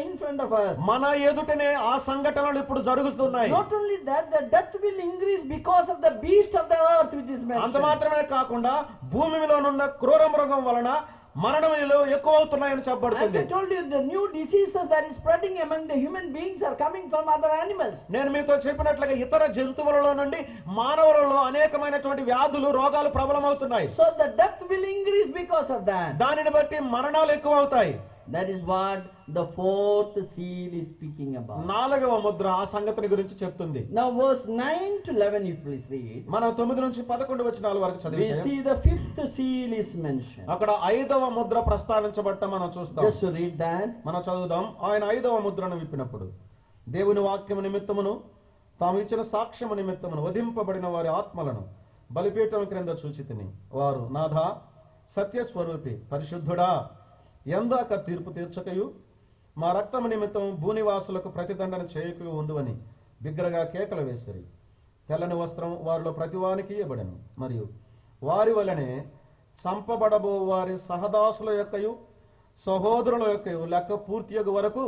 Speaker 2: in front of us.
Speaker 1: మన ఎదుటనే ఆ సంఘటనలు ఇప్పుడు జరుగుతున్నాయి.
Speaker 2: Not only that, the death will increase because of the beast of the earth which is
Speaker 1: అంత
Speaker 2: mentioned.
Speaker 1: మాత్రమే కాకుండా భూమిలోనున్న క్రూర మృగం వలన మరణములు ఎక్కువ అవుతున్నాయని
Speaker 2: As
Speaker 1: చెప్పబడుతుంది.
Speaker 2: I told you, the new diseases that is spreading among the human beings are coming from other animals.
Speaker 1: నేను మీతో చెప్పినట్లుగా ఇతర జంతువులలో నుండి మానవులలో అనేకమైనటువంటి వ్యాధులు, రోగాలు ప్రబలమవుతున్నాయి.
Speaker 2: So the death will increase because of that.
Speaker 1: దానిని బట్టి మరణాలు ఎక్కువ అవుతాయి.
Speaker 2: That is what the fourth seal is speaking about.
Speaker 1: 4వ ముద్ర ఆ సంగతిని గురించి చెప్తుంది.
Speaker 2: Now verse 9 to 11 you please read.
Speaker 1: మనం 9 నుంచి 11 వచనాల వరకు
Speaker 2: We
Speaker 1: చదివితే
Speaker 2: see the fifth seal is mentioned.
Speaker 1: అక్కడ 5వ ముద్ర ప్రస్తావించబడటం మనం చూస్తాం.
Speaker 2: Just to read that.
Speaker 1: మనం చదువుదాం. ఆయన 5వ ముద్రను విప్పినప్పుడు దేవుని వాక్యము నిమిత్తమును తాము ఇచ్చిన సాక్ష్యము నిమిత్తమును వధింపబడిన వారి ఆత్మలను బలిపీఠం క్రింద చూచితిని. వారు నాథా సత్యస్వరూపి పరిశుద్ధుడా, ఎందాక తీర్పు తీర్చకయు మా రక్తము నిమిత్తం భూనివాసులకు ప్రతిదండన చేయకయు ఉండువని బిగ్గరగా కేకలు వేసిరి. తెల్లని వస్త్రం వారిలో ప్రతివానికి ఇవ్వబడెను. మరియు వారి వలనే చంపబడబో వారి సహదాసుల యొక్కయు సహోదరుల యొక్కయు లెక్క పూర్తియగు వరకు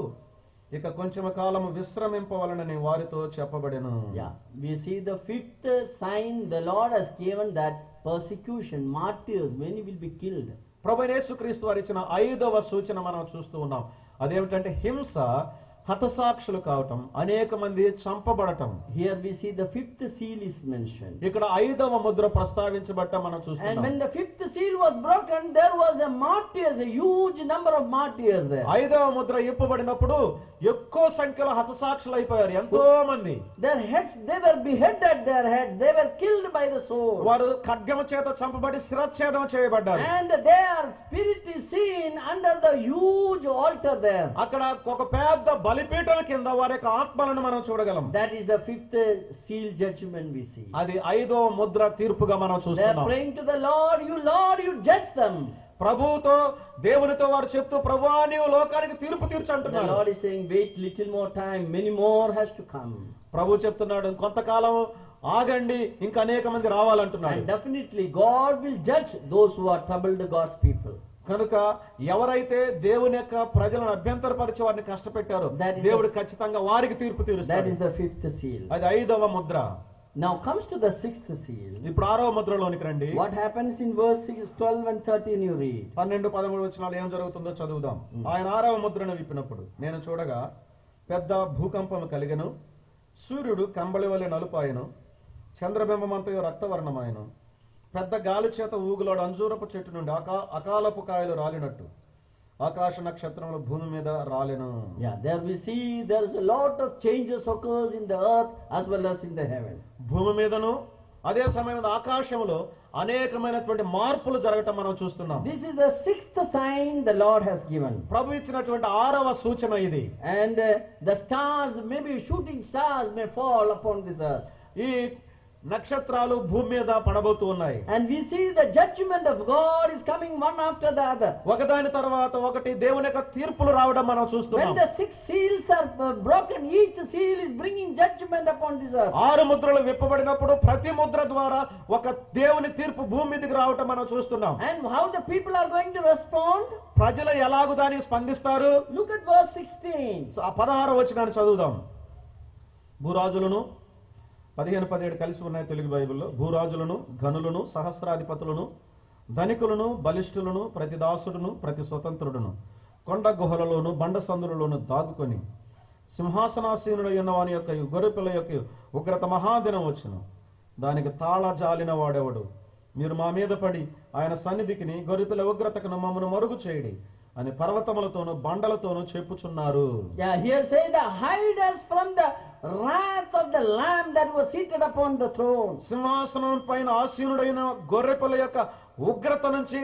Speaker 1: ఇక కొంచెం కాలము విశ్రమింపవలనని వారితో చెప్పబడెను.
Speaker 2: Yeah, we see the fifth sign. The Lord has given that persecution, martyrs, many will be killed.
Speaker 1: ప్రభువైన యేసుక్రీస్తు వారు ఇచ్చిన 5వ సూచన మనం చూస్తూ ఉన్నాం. అదేమిటంటే హింస, హతసాక్షులు కావటం, అనేక మంది చంపబడటం.
Speaker 2: Here we see the fifth seal is mentioned.
Speaker 1: ఇక్కడ 5వ ముద్ర ప్రస్తావించబట్ట మనం
Speaker 2: And
Speaker 1: చూస్తున్నాం.
Speaker 2: when the fifth seal was broken, there was a martyrs, a huge number of martyrs there.
Speaker 1: 5వ ముద్ర ఇప్పబడినప్పుడు ఎక్కువ సంఖ్యలో హతసాక్షులు అయిపోయారు, ఎంతో మంది.
Speaker 2: Their heads, they were beheaded, their heads, they were killed by the sword.
Speaker 1: వారు ఖడ్గము చేత చంపబడి శిరచ్ఛేదం చేయబడ్డారు.
Speaker 2: And their spirit is seen under the huge altar there.
Speaker 1: అక్కడ ఒక పెద్ద బలిపీఠం కింద వారి యొక్క ఆత్మలను మనం చూడగలం.
Speaker 2: That is the fifth seal judgment we see.
Speaker 1: అది 5వ ముద్ర తీర్పుగా మనం
Speaker 2: They are
Speaker 1: చూస్తున్నాం.
Speaker 2: praying to the Lord, you judge them.
Speaker 1: ప్రభువుతో, దేవునితో వారు చెప్తూ, ప్రభువా నీవు లోకానికి తీర్పు
Speaker 2: The
Speaker 1: తీర్చంటున్నారు.
Speaker 2: Lord is saying, wait little more time, many more has to come.
Speaker 1: ప్రభు చెప్తున్నాడు, కొంతకాలం ఆగండి, ఇంకా అనేక మంది రావాలంటున్నాడు.
Speaker 2: And definitely God will judge those who are troubled God's people.
Speaker 1: కనుక ఎవరైతే దేవుని యొక్క ప్రజలను అభ్యంతరపరిచి వారిని కష్టపెట్టారో
Speaker 2: That is
Speaker 1: దేవుడు ఖచ్చితంగా వారికి తీర్పు
Speaker 2: That
Speaker 1: తీరుస్తాడు.
Speaker 2: is the fifth seal.
Speaker 1: అది 5వ Mudra.
Speaker 2: Now comes to the sixth seal.
Speaker 1: ఇప్పుడు 6వ ముద్రలోనికి రండి.
Speaker 2: What happens in verse 6, 12 and 13 you read.
Speaker 1: 12, 13 వచనాలు ఏం జరుగుతుందో చదువుదాం. ఆయన 6వ ముద్రను విప్పినప్పుడు నేను చూడగా పెద్ద భూకంపము కలిగెను, సూర్యుడు కంబళి వలె నలుపాయెను, చంద్రబింబం అంతయు రక్తవర్ణమాయను. పెద్ద గాలి చేత ఊగులాడు అంజూరపు చెట్టు నుండి అకాలపు కాయలు రాలినట్టు ఆకాశ నక్షత్రములు భూమి మీద రాలెను.
Speaker 2: Yeah, there we see there is a lot of changes occurs in the earth as well as in the heaven.
Speaker 1: భూమి మీదను అదే సమయంలో ఆకాశంలో అనేకమైనటువంటి మార్పులు జరగటం మనం చూస్తున్నాం.
Speaker 2: This is the sixth sign the Lord has given.
Speaker 1: ప్రభు ఇచ్చినటువంటి 6వ సూచన ఇది.
Speaker 2: And the stars, maybe shooting stars may fall upon this earth.
Speaker 1: ఈ నక్షత్రాలు భూమి మీద పడబోతూ ఉన్నాయి.
Speaker 2: And we see the judgment of God is coming one after the other.
Speaker 1: ఒకదాని తర్వాత ఒకటి దేవుని యొక్క తీర్పులు రావడం మనం చూస్తున్నాం.
Speaker 2: When the 6 seals are broken, each seal is bringing judgment upon this earth.
Speaker 1: 6 ముద్రలు విప్పబడినప్పుడు ప్రతి ముద్ర ద్వారా ఒక దేవుని తీర్పు భూమి మీదకి రావటం మనం చూస్తున్నాం.
Speaker 2: And how the people are going to respond?
Speaker 1: ప్రజలు ఎలాగూ దానికి స్పందిస్తారు?
Speaker 2: Look at verse 16.
Speaker 1: ఆ 16వ వచనాన్ని చదువుదాం. భూరాజులను 15-17 కలిసి ఉన్నాయి తెలుగు బైబిల్లో. భూరాజులను, ఘనులను, సహస్రాధిపతులను, ధనికులను, బలిష్ఠులను, ప్రతి దాసుడును, ప్రతి స్వతంత్రుడును కొండ గుహలలోను బండ సందులలోను దాగుకొని సింహాసనాసీనుడైన వాని యొక్క గొర్రెపిల్ల యొక్క ఉగ్రత మహాదినం వచ్చును. దానికి తాళ జాలిన వాడెవడు? మీరు మా మీద పడి ఆయన సన్నిధికిని గొర్రెపిల్ల ఉగ్రతకు మమ్మను మరుగు చేయడి అని పర్వతములతోను బండలతోను చెప్పుచున్నారు.
Speaker 2: Yeah, here say the hide us from the wrath of the lamb that was seated upon the throne.
Speaker 1: సింహాసనం పైన ఆసీనుడైన గొర్రెపిల్ల యొక్క ఉగ్రత నుంచి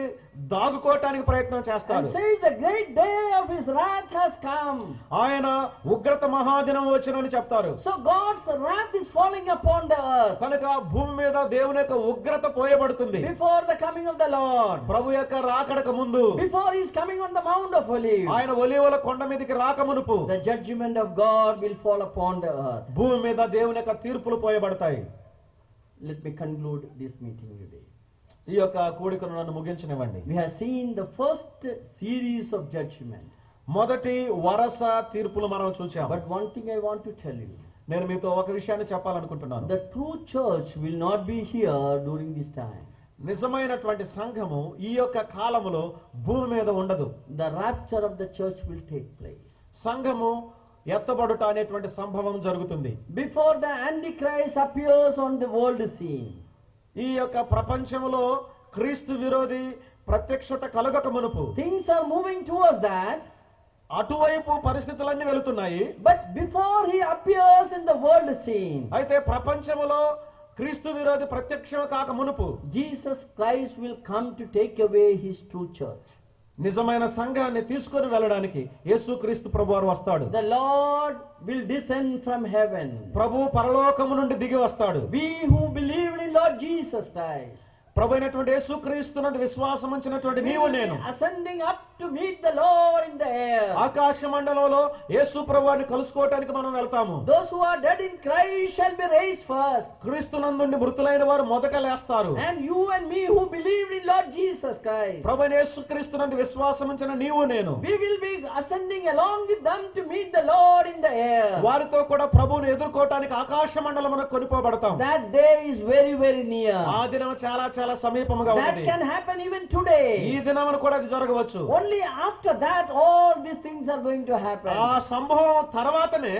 Speaker 1: దాగుకోవటానికి ప్రయత్నం చేస్తారు.
Speaker 2: And says the great day of his wrath has come.
Speaker 1: ఆయన ఉగ్రత మహాదినం వచ్చినని చెప్తారు.
Speaker 2: So God's wrath is falling upon the earth.
Speaker 1: కనుక భూమి మీద దేవుని యొక్క ఉగ్రత పోయబడుతుంది.
Speaker 2: Before the coming of the Lord.
Speaker 1: ప్రభు యొక్క రాకడకు ముందు.
Speaker 2: Before he is coming on the Mount of Olives.
Speaker 1: ఆయన ఒలీవల కొండ మీదకి రాకమునుపు.
Speaker 2: The judgment of God will fall upon the earth.
Speaker 1: భూమి మీద దేవుని యొక్క తీర్పులు పోయబడతాయి.
Speaker 2: Let me conclude this meeting today.
Speaker 1: ఈ యొక్క కూడికను నన్ను ముగించనివ్వండి.
Speaker 2: We have seen the first series of judgment.
Speaker 1: మొదటి వరస తీర్పులు మనం చూచాం.
Speaker 2: But one thing I want to tell you.
Speaker 1: నేను మీతో ఒక విషయాన్ని చెప్పాలనుకుంటున్నాను.
Speaker 2: The true church will not be here during this time.
Speaker 1: నిజమైనటువంటి సంఘము ఈ యొక్క కాలములో భూమి మీద ఉండదు.
Speaker 2: The rapture of the church will take place.
Speaker 1: సంఘము ఎత్తబడుట అనేటువంటి సంభవం జరుగుతుంది.
Speaker 2: Before the Antichrist appears on the world scene.
Speaker 1: ఈ యొక్క ప్రపంచంలో క్రీస్తు విరోధి ప్రత్యక్షత కలగక మునుపు
Speaker 2: Things are moving towards that.
Speaker 1: అటువైపు పరిస్థితులన్నీ వెళుతున్నాయి.
Speaker 2: But before he appears in the world scene.
Speaker 1: అయితే ప్రపంచంలో క్రీస్తు విరోధి ప్రత్యక్షం కాక మునుపు
Speaker 2: Jesus Christ will come to take away his true church.
Speaker 1: నిజమైన సంఘాన్ని తీసుకొని వెళ్ళడానికి యేసుక్రీస్తు ప్రభువారు వస్తాడు.
Speaker 2: The Lord will descend from heaven.
Speaker 1: ప్రభు పరలోకము నుండి దిగి వస్తాడు.
Speaker 2: We who believed in Lord Jesus Christ.
Speaker 1: ప్రభు అయినటువంటి యేసుక్రీస్తునందు విశ్వాసం ఉంచినటువంటి నీవు నేను
Speaker 2: ascending up to meet the Lord in the air.
Speaker 1: ఆకాశ మండలంలో యేసు ప్రభువుని కలుసుకోవడానికి మనం వెళ్తాము.
Speaker 2: Those who are dead in Christ shall be raised first.
Speaker 1: క్రీస్తునందు మృతులైన వారు మొదట లేస్తారు.
Speaker 2: And you and me who believed in Lord Jesus Christ.
Speaker 1: ప్రభు అయిన యేసుక్రీస్తునందు విశ్వాసం ఉంచిన నీవు నేను
Speaker 2: We will be ascending along with them to meet the Lord in the air.
Speaker 1: వారితో కూడా ప్రభువుని ఎదుర్కోవడానికి ఆకాశ మండలమునకు కొనిపోబడతాం.
Speaker 2: That day is very very near.
Speaker 1: ఆ దినం చాలా చాలా సమీపముగా
Speaker 2: That
Speaker 1: ఉన్నది.
Speaker 2: can happen even today.
Speaker 1: ఈ దినమున కూడా అది జరగవచ్చు.
Speaker 2: Only after that all these things are going to happen.
Speaker 1: ఆ సంభవం తర్వాతనే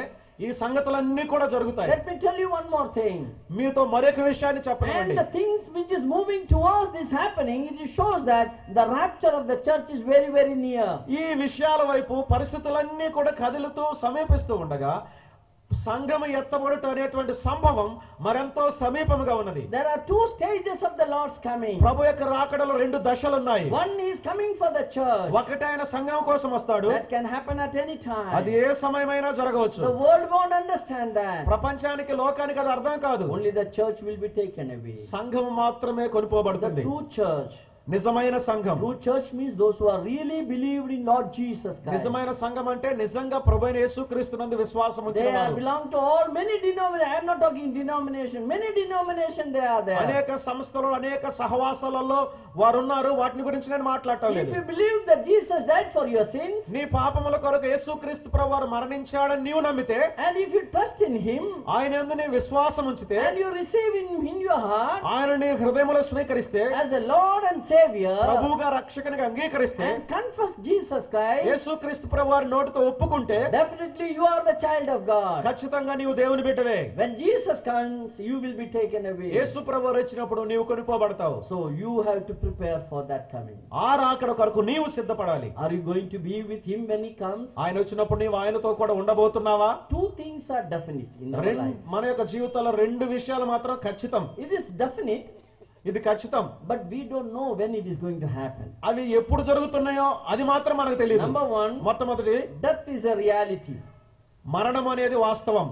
Speaker 1: ఈ సంగతులన్నీ కూడా జరుగుతాయి.
Speaker 2: Let me tell you one more thing.
Speaker 1: మీతో మరొక విషయాన్ని
Speaker 2: And
Speaker 1: చెప్పనండి.
Speaker 2: the things which is moving towards this happening, it shows that the rapture of the church is very very near.
Speaker 1: ఈ విషయాల వైపు పరిస్థితులన్నీ కూడా కదులుతూ సమీపిస్తూ ఉండగా సంఘము ఎత్తబడుట అనేటువంటి సంభవం మరెంతో సమీపముగా ఉన్నది.
Speaker 2: There are 2 stages of the Lord's coming.
Speaker 1: ప్రభు యొక్క రాకడలో 2 దశలు ఉన్నాయి.
Speaker 2: One is coming for the church.
Speaker 1: ఒకటి ఆయన సంఘం కోసం వస్తాడు.
Speaker 2: That can happen at any time.
Speaker 1: అది ఏ సమయమైనా జరగవచ్చు.
Speaker 2: The world won't understand that.
Speaker 1: ప్రపంచానికి లోకానికి అది అర్థం కాదు.
Speaker 2: Only the church will be taken away.
Speaker 1: సంఘం మాత్రమే కొనిపోబడుతుంది.
Speaker 2: The true church.
Speaker 1: నిజమైన సంఘం.
Speaker 2: True church means those who are really believed in Lord Jesus Christ.
Speaker 1: నిజమైన సంఘం అంటే నిజంగా ప్రభువైన యేసుక్రీస్తునందు విశ్వాసం
Speaker 2: They
Speaker 1: ఉంచిన వారు.
Speaker 2: belong to all many denominations. I am not talking denomination. Many denominations they are there.
Speaker 1: అనేక సంస్థలు అనేక సహవాసాలలో వారు ఉన్నారు. వాటిని గురించి నేను మాట్లాడటం
Speaker 2: If
Speaker 1: లేదు.
Speaker 2: you believe that Jesus died for your sins,
Speaker 1: నీ పాపముల కొరకు యేసుక్రీస్తు ప్రభువారు మరణించాడని నీవు నమ్మితే,
Speaker 2: and if you trust in him,
Speaker 1: ఆయన యందు నీ విశ్వాసం ఉంచితే,
Speaker 2: and you receive him in your heart
Speaker 1: ఆయన నీ హృదయములో స్వీకరిస్తే,
Speaker 2: as the Lord and Savior Savior
Speaker 1: ప్రభువుగా రక్షకునిగా అంగీకరిస్తే,
Speaker 2: and confess Jesus Christ,
Speaker 1: యేసుక్రీస్తు ప్రభు వారి నోటితో ఒప్పుకుంటే,
Speaker 2: definitely you are the child of God.
Speaker 1: ఖచ్చితంగా నీవు దేవుని బిడ్డవే.
Speaker 2: When Jesus comes, you will be taken away.
Speaker 1: యేసు ప్రభు వారు వచ్చినప్పుడు నీవు కొనిపోబడతావు.
Speaker 2: So you have to prepare for that coming.
Speaker 1: ఆ రాకడ కొరకు నీవు సిద్ధపడాలి.
Speaker 2: Are you going to be with him when he comes?
Speaker 1: ఆయన వచ్చినప్పుడు నీవు ఆయనతో కూడా ఉండబోతున్నావా?
Speaker 2: Two things are definite in our life.
Speaker 1: మన యొక్క జీవితంలో రెండు విషయాలు మాత్రం ఖచ్చితం.
Speaker 2: It is definite,
Speaker 1: ఇది ఖచ్చితం.
Speaker 2: but we don't know when it is going to happen.
Speaker 1: అవి ఎప్పుడు జరుగుతున్నాయో అది మాత్రం మనకు తెలియదు.
Speaker 2: Number one,
Speaker 1: మొట్టమొదటి,
Speaker 2: death is a reality.
Speaker 1: మరణం అనేది వాస్తవం.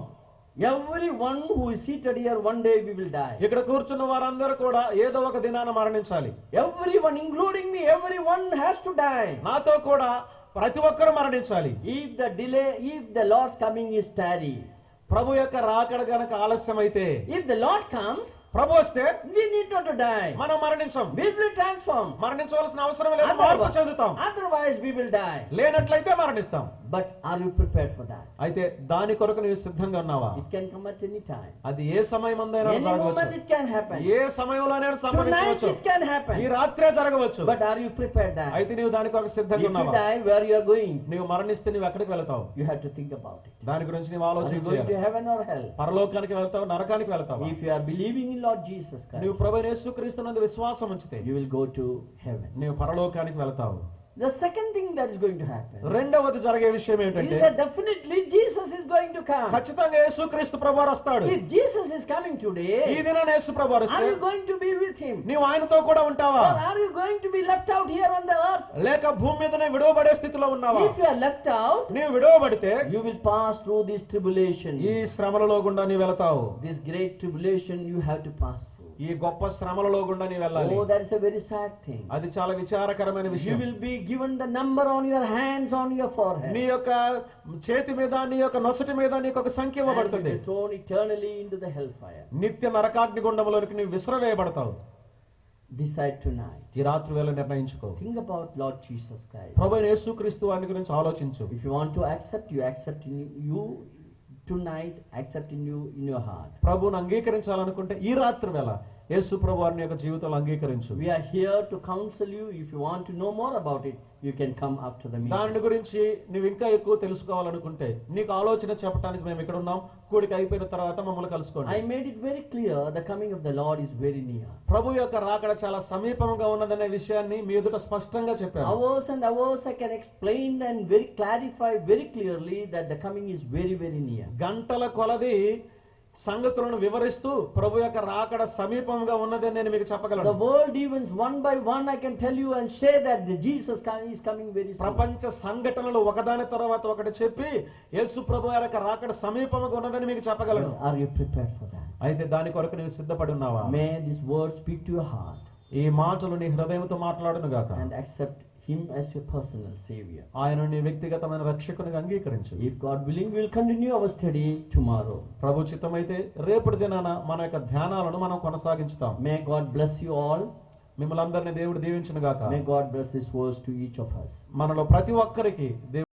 Speaker 2: Everyone who is seated here, one day we will die.
Speaker 1: ఇక్కడ కూర్చున్న వారందరూ కూడా ఏదో ఒక దినాన మరణించాలి.
Speaker 2: Everyone, including me, everyone has to die.
Speaker 1: నాతో కూడా ప్రతి ఒక్కరూ మరణించాలి.
Speaker 2: If the Lord's coming is tardy,
Speaker 1: ప్రభు యొక్క రాకడ గనక ఆలస్యం అయితే,
Speaker 2: if the Lord comes,
Speaker 1: ప్రభు వస్తే
Speaker 2: we need not to die.
Speaker 1: మనం మరణించం.
Speaker 2: We will transform.
Speaker 1: మరణించవలసిన అవసరం లేదు, మార్పు చెందుతాం.
Speaker 2: Otherwise we will die.
Speaker 1: లేనట్లయితే మరణిస్తాం.
Speaker 2: But are you prepared for that?
Speaker 1: అయితే దాని కొరకు నీవు సిద్ధంగా ఉన్నావా?
Speaker 2: It can come at any time.
Speaker 1: అది ఏ సమయమందైనా
Speaker 2: Any moment
Speaker 1: జరగవచ్చు.
Speaker 2: it can happen.
Speaker 1: ఏ సమయంలోనైనా
Speaker 2: Tonight
Speaker 1: సంభవించవచ్చు.
Speaker 2: it can happen.
Speaker 1: ఈ రాత్రే జరగవచ్చు.
Speaker 2: But are you prepared that?
Speaker 1: అయితే నీవు దాని కొరకు
Speaker 2: If
Speaker 1: సిద్ధంగా
Speaker 2: you
Speaker 1: ఉన్నావా?
Speaker 2: die, where you are going?
Speaker 1: నీవు మరణిస్తే నీవు ఎక్కడికి వెళ్తావు?
Speaker 2: You have to think about it.
Speaker 1: దాని గురించి నీవు
Speaker 2: Are
Speaker 1: ఆలోచన
Speaker 2: you going to
Speaker 1: చేయాలి.
Speaker 2: heaven or hell?
Speaker 1: పరలోకానికి వెళ్తావు, నరకానికి వెళ్తావా?
Speaker 2: If you are believing in Lord Jesus Christ,
Speaker 1: నీవు ప్రభు యేసుక్రీస్తునందు విశ్వాసం ఉంచితే
Speaker 2: you will go to heaven.
Speaker 1: నీవు పరలోకానికి వెళ్తావు.
Speaker 2: The second thing that is going to happen
Speaker 1: రెండవది జరిగే విషయం ఏంటంటే,
Speaker 2: is that definitely Jesus is going to come.
Speaker 1: ఖచ్చితంగా యేసుక్రీస్తు ప్రభువారు వస్తాడు.
Speaker 2: If Jesus is coming today,
Speaker 1: ఈ దినాన యేసు ప్రభువారు
Speaker 2: are
Speaker 1: వస్తే
Speaker 2: you going to be with him?
Speaker 1: నీవు ఆయనతో కూడా ఉంటావా?
Speaker 2: Or are you going to be left out here on the earth?
Speaker 1: లేక భూమి మీదనే విడవబడే స్థితిలో ఉన్నావా?
Speaker 2: If you are left out,
Speaker 1: నీవు విడవబడితే
Speaker 2: you will pass through this tribulation.
Speaker 1: ఈ శ్రమలలో గుండా నీవు వెళతావు.
Speaker 2: This great tribulation you have to pass through.
Speaker 1: ఈ గొప్ప శ్రమలలో గుండా నీవు వెళ్ళాలి.
Speaker 2: Oh, that is a very sad thing.
Speaker 1: అది చాలా విచారకరమైన
Speaker 2: You
Speaker 1: విషయం.
Speaker 2: will be given the number on your hands, on your forehead.
Speaker 1: నీ యొక్క చేతి మీద, నీ యొక్క నొసటి మీద నీకు ఒక సంఖ్య
Speaker 2: And you
Speaker 1: ఇవ్వబడుతుంది.
Speaker 2: will be thrown eternally into the hellfire.
Speaker 1: నిత్య నరకాగ్ని గుండంలోనికి నీవు విసిరవేయబడతావు.
Speaker 2: Decide tonight.
Speaker 1: ఈ రాత్రి వేళ నిర్ణయించుకో.
Speaker 2: Think about Lord Jesus Christ.
Speaker 1: ప్రభువైన యేసుక్రీస్తు వారి గురించి ఆలోచించు.
Speaker 2: If you want to accept, you accept in you tonight, accept in you in your heart.
Speaker 1: ప్రభువును అంగీకరించాలనుకుంటే ఈ రాత్రి వేళ యేసు ప్రభు వారిని యొక్క జీవితంలో అంగీకరించు.
Speaker 2: We are here to counsel you. If you want to know more about it, you can come after the meeting.
Speaker 1: దాని గురించి నువ్వు ఇంకా ఎక్కువ తెలుసుకోవాలనుకుంటే నీకు ఆలోచన చెప్పడానికి మేము ఇక్కడ ఉన్నాం. కూడిక అయిపోయిన తర్వాత మమ్మల్ని కలుసుకోండి.
Speaker 2: I made it very clear the coming of the Lord is very near.
Speaker 1: ప్రభు యొక్క రాకడ చాలా సమీపంగా ఉన్నదనే విషయాన్ని మీ ఎదుట స్పష్టంగా చెప్పాను.
Speaker 2: Hours and hours I can explain and very clarify very clearly that the coming is very, very near.
Speaker 1: గంటల కొలది సంగతులను వివరిస్తూ ప్రభు యొక్క రాకడ సమీపంగా ఉన్నదని నేను మీకు చెప్పగలను.
Speaker 2: The world events one by one I can tell you and say that the Jesus is coming very soon.
Speaker 1: ప్రపంచ సంఘటనలు ఒకదాని తర్వాత ఒకటి చెప్పి యేసు ప్రభు యొక్క రాకడ సమీపంగా ఉన్నదని మీకు చెప్పగలను.
Speaker 2: Are you prepared for that?
Speaker 1: అయితే దాని కొరకు నీవు సిద్ధపడి ఉన్నావా?
Speaker 2: May this word speak to your heart.
Speaker 1: ఈ మాటలు నీ హృదయంతో మాట్లాడును గాక.
Speaker 2: And accept him as your personal savior.
Speaker 1: ఆయన నీ వ్యక్తిగతమైన రక్షకునిగా అంగీకరించు.
Speaker 2: If God willing, we will continue our study tomorrow.
Speaker 1: ప్రభు చిత్తమైతే రేపటి దినాన మన యొక్క ధ్యానాలను మనం కొనసాగించుతాం.
Speaker 2: May God bless you all.
Speaker 1: మిమ్మల్ని అందరినీ దేవుడు దీవించును గాక.
Speaker 2: May God bless this words to each of us.
Speaker 1: మనలో ప్రతి ఒక్కరికి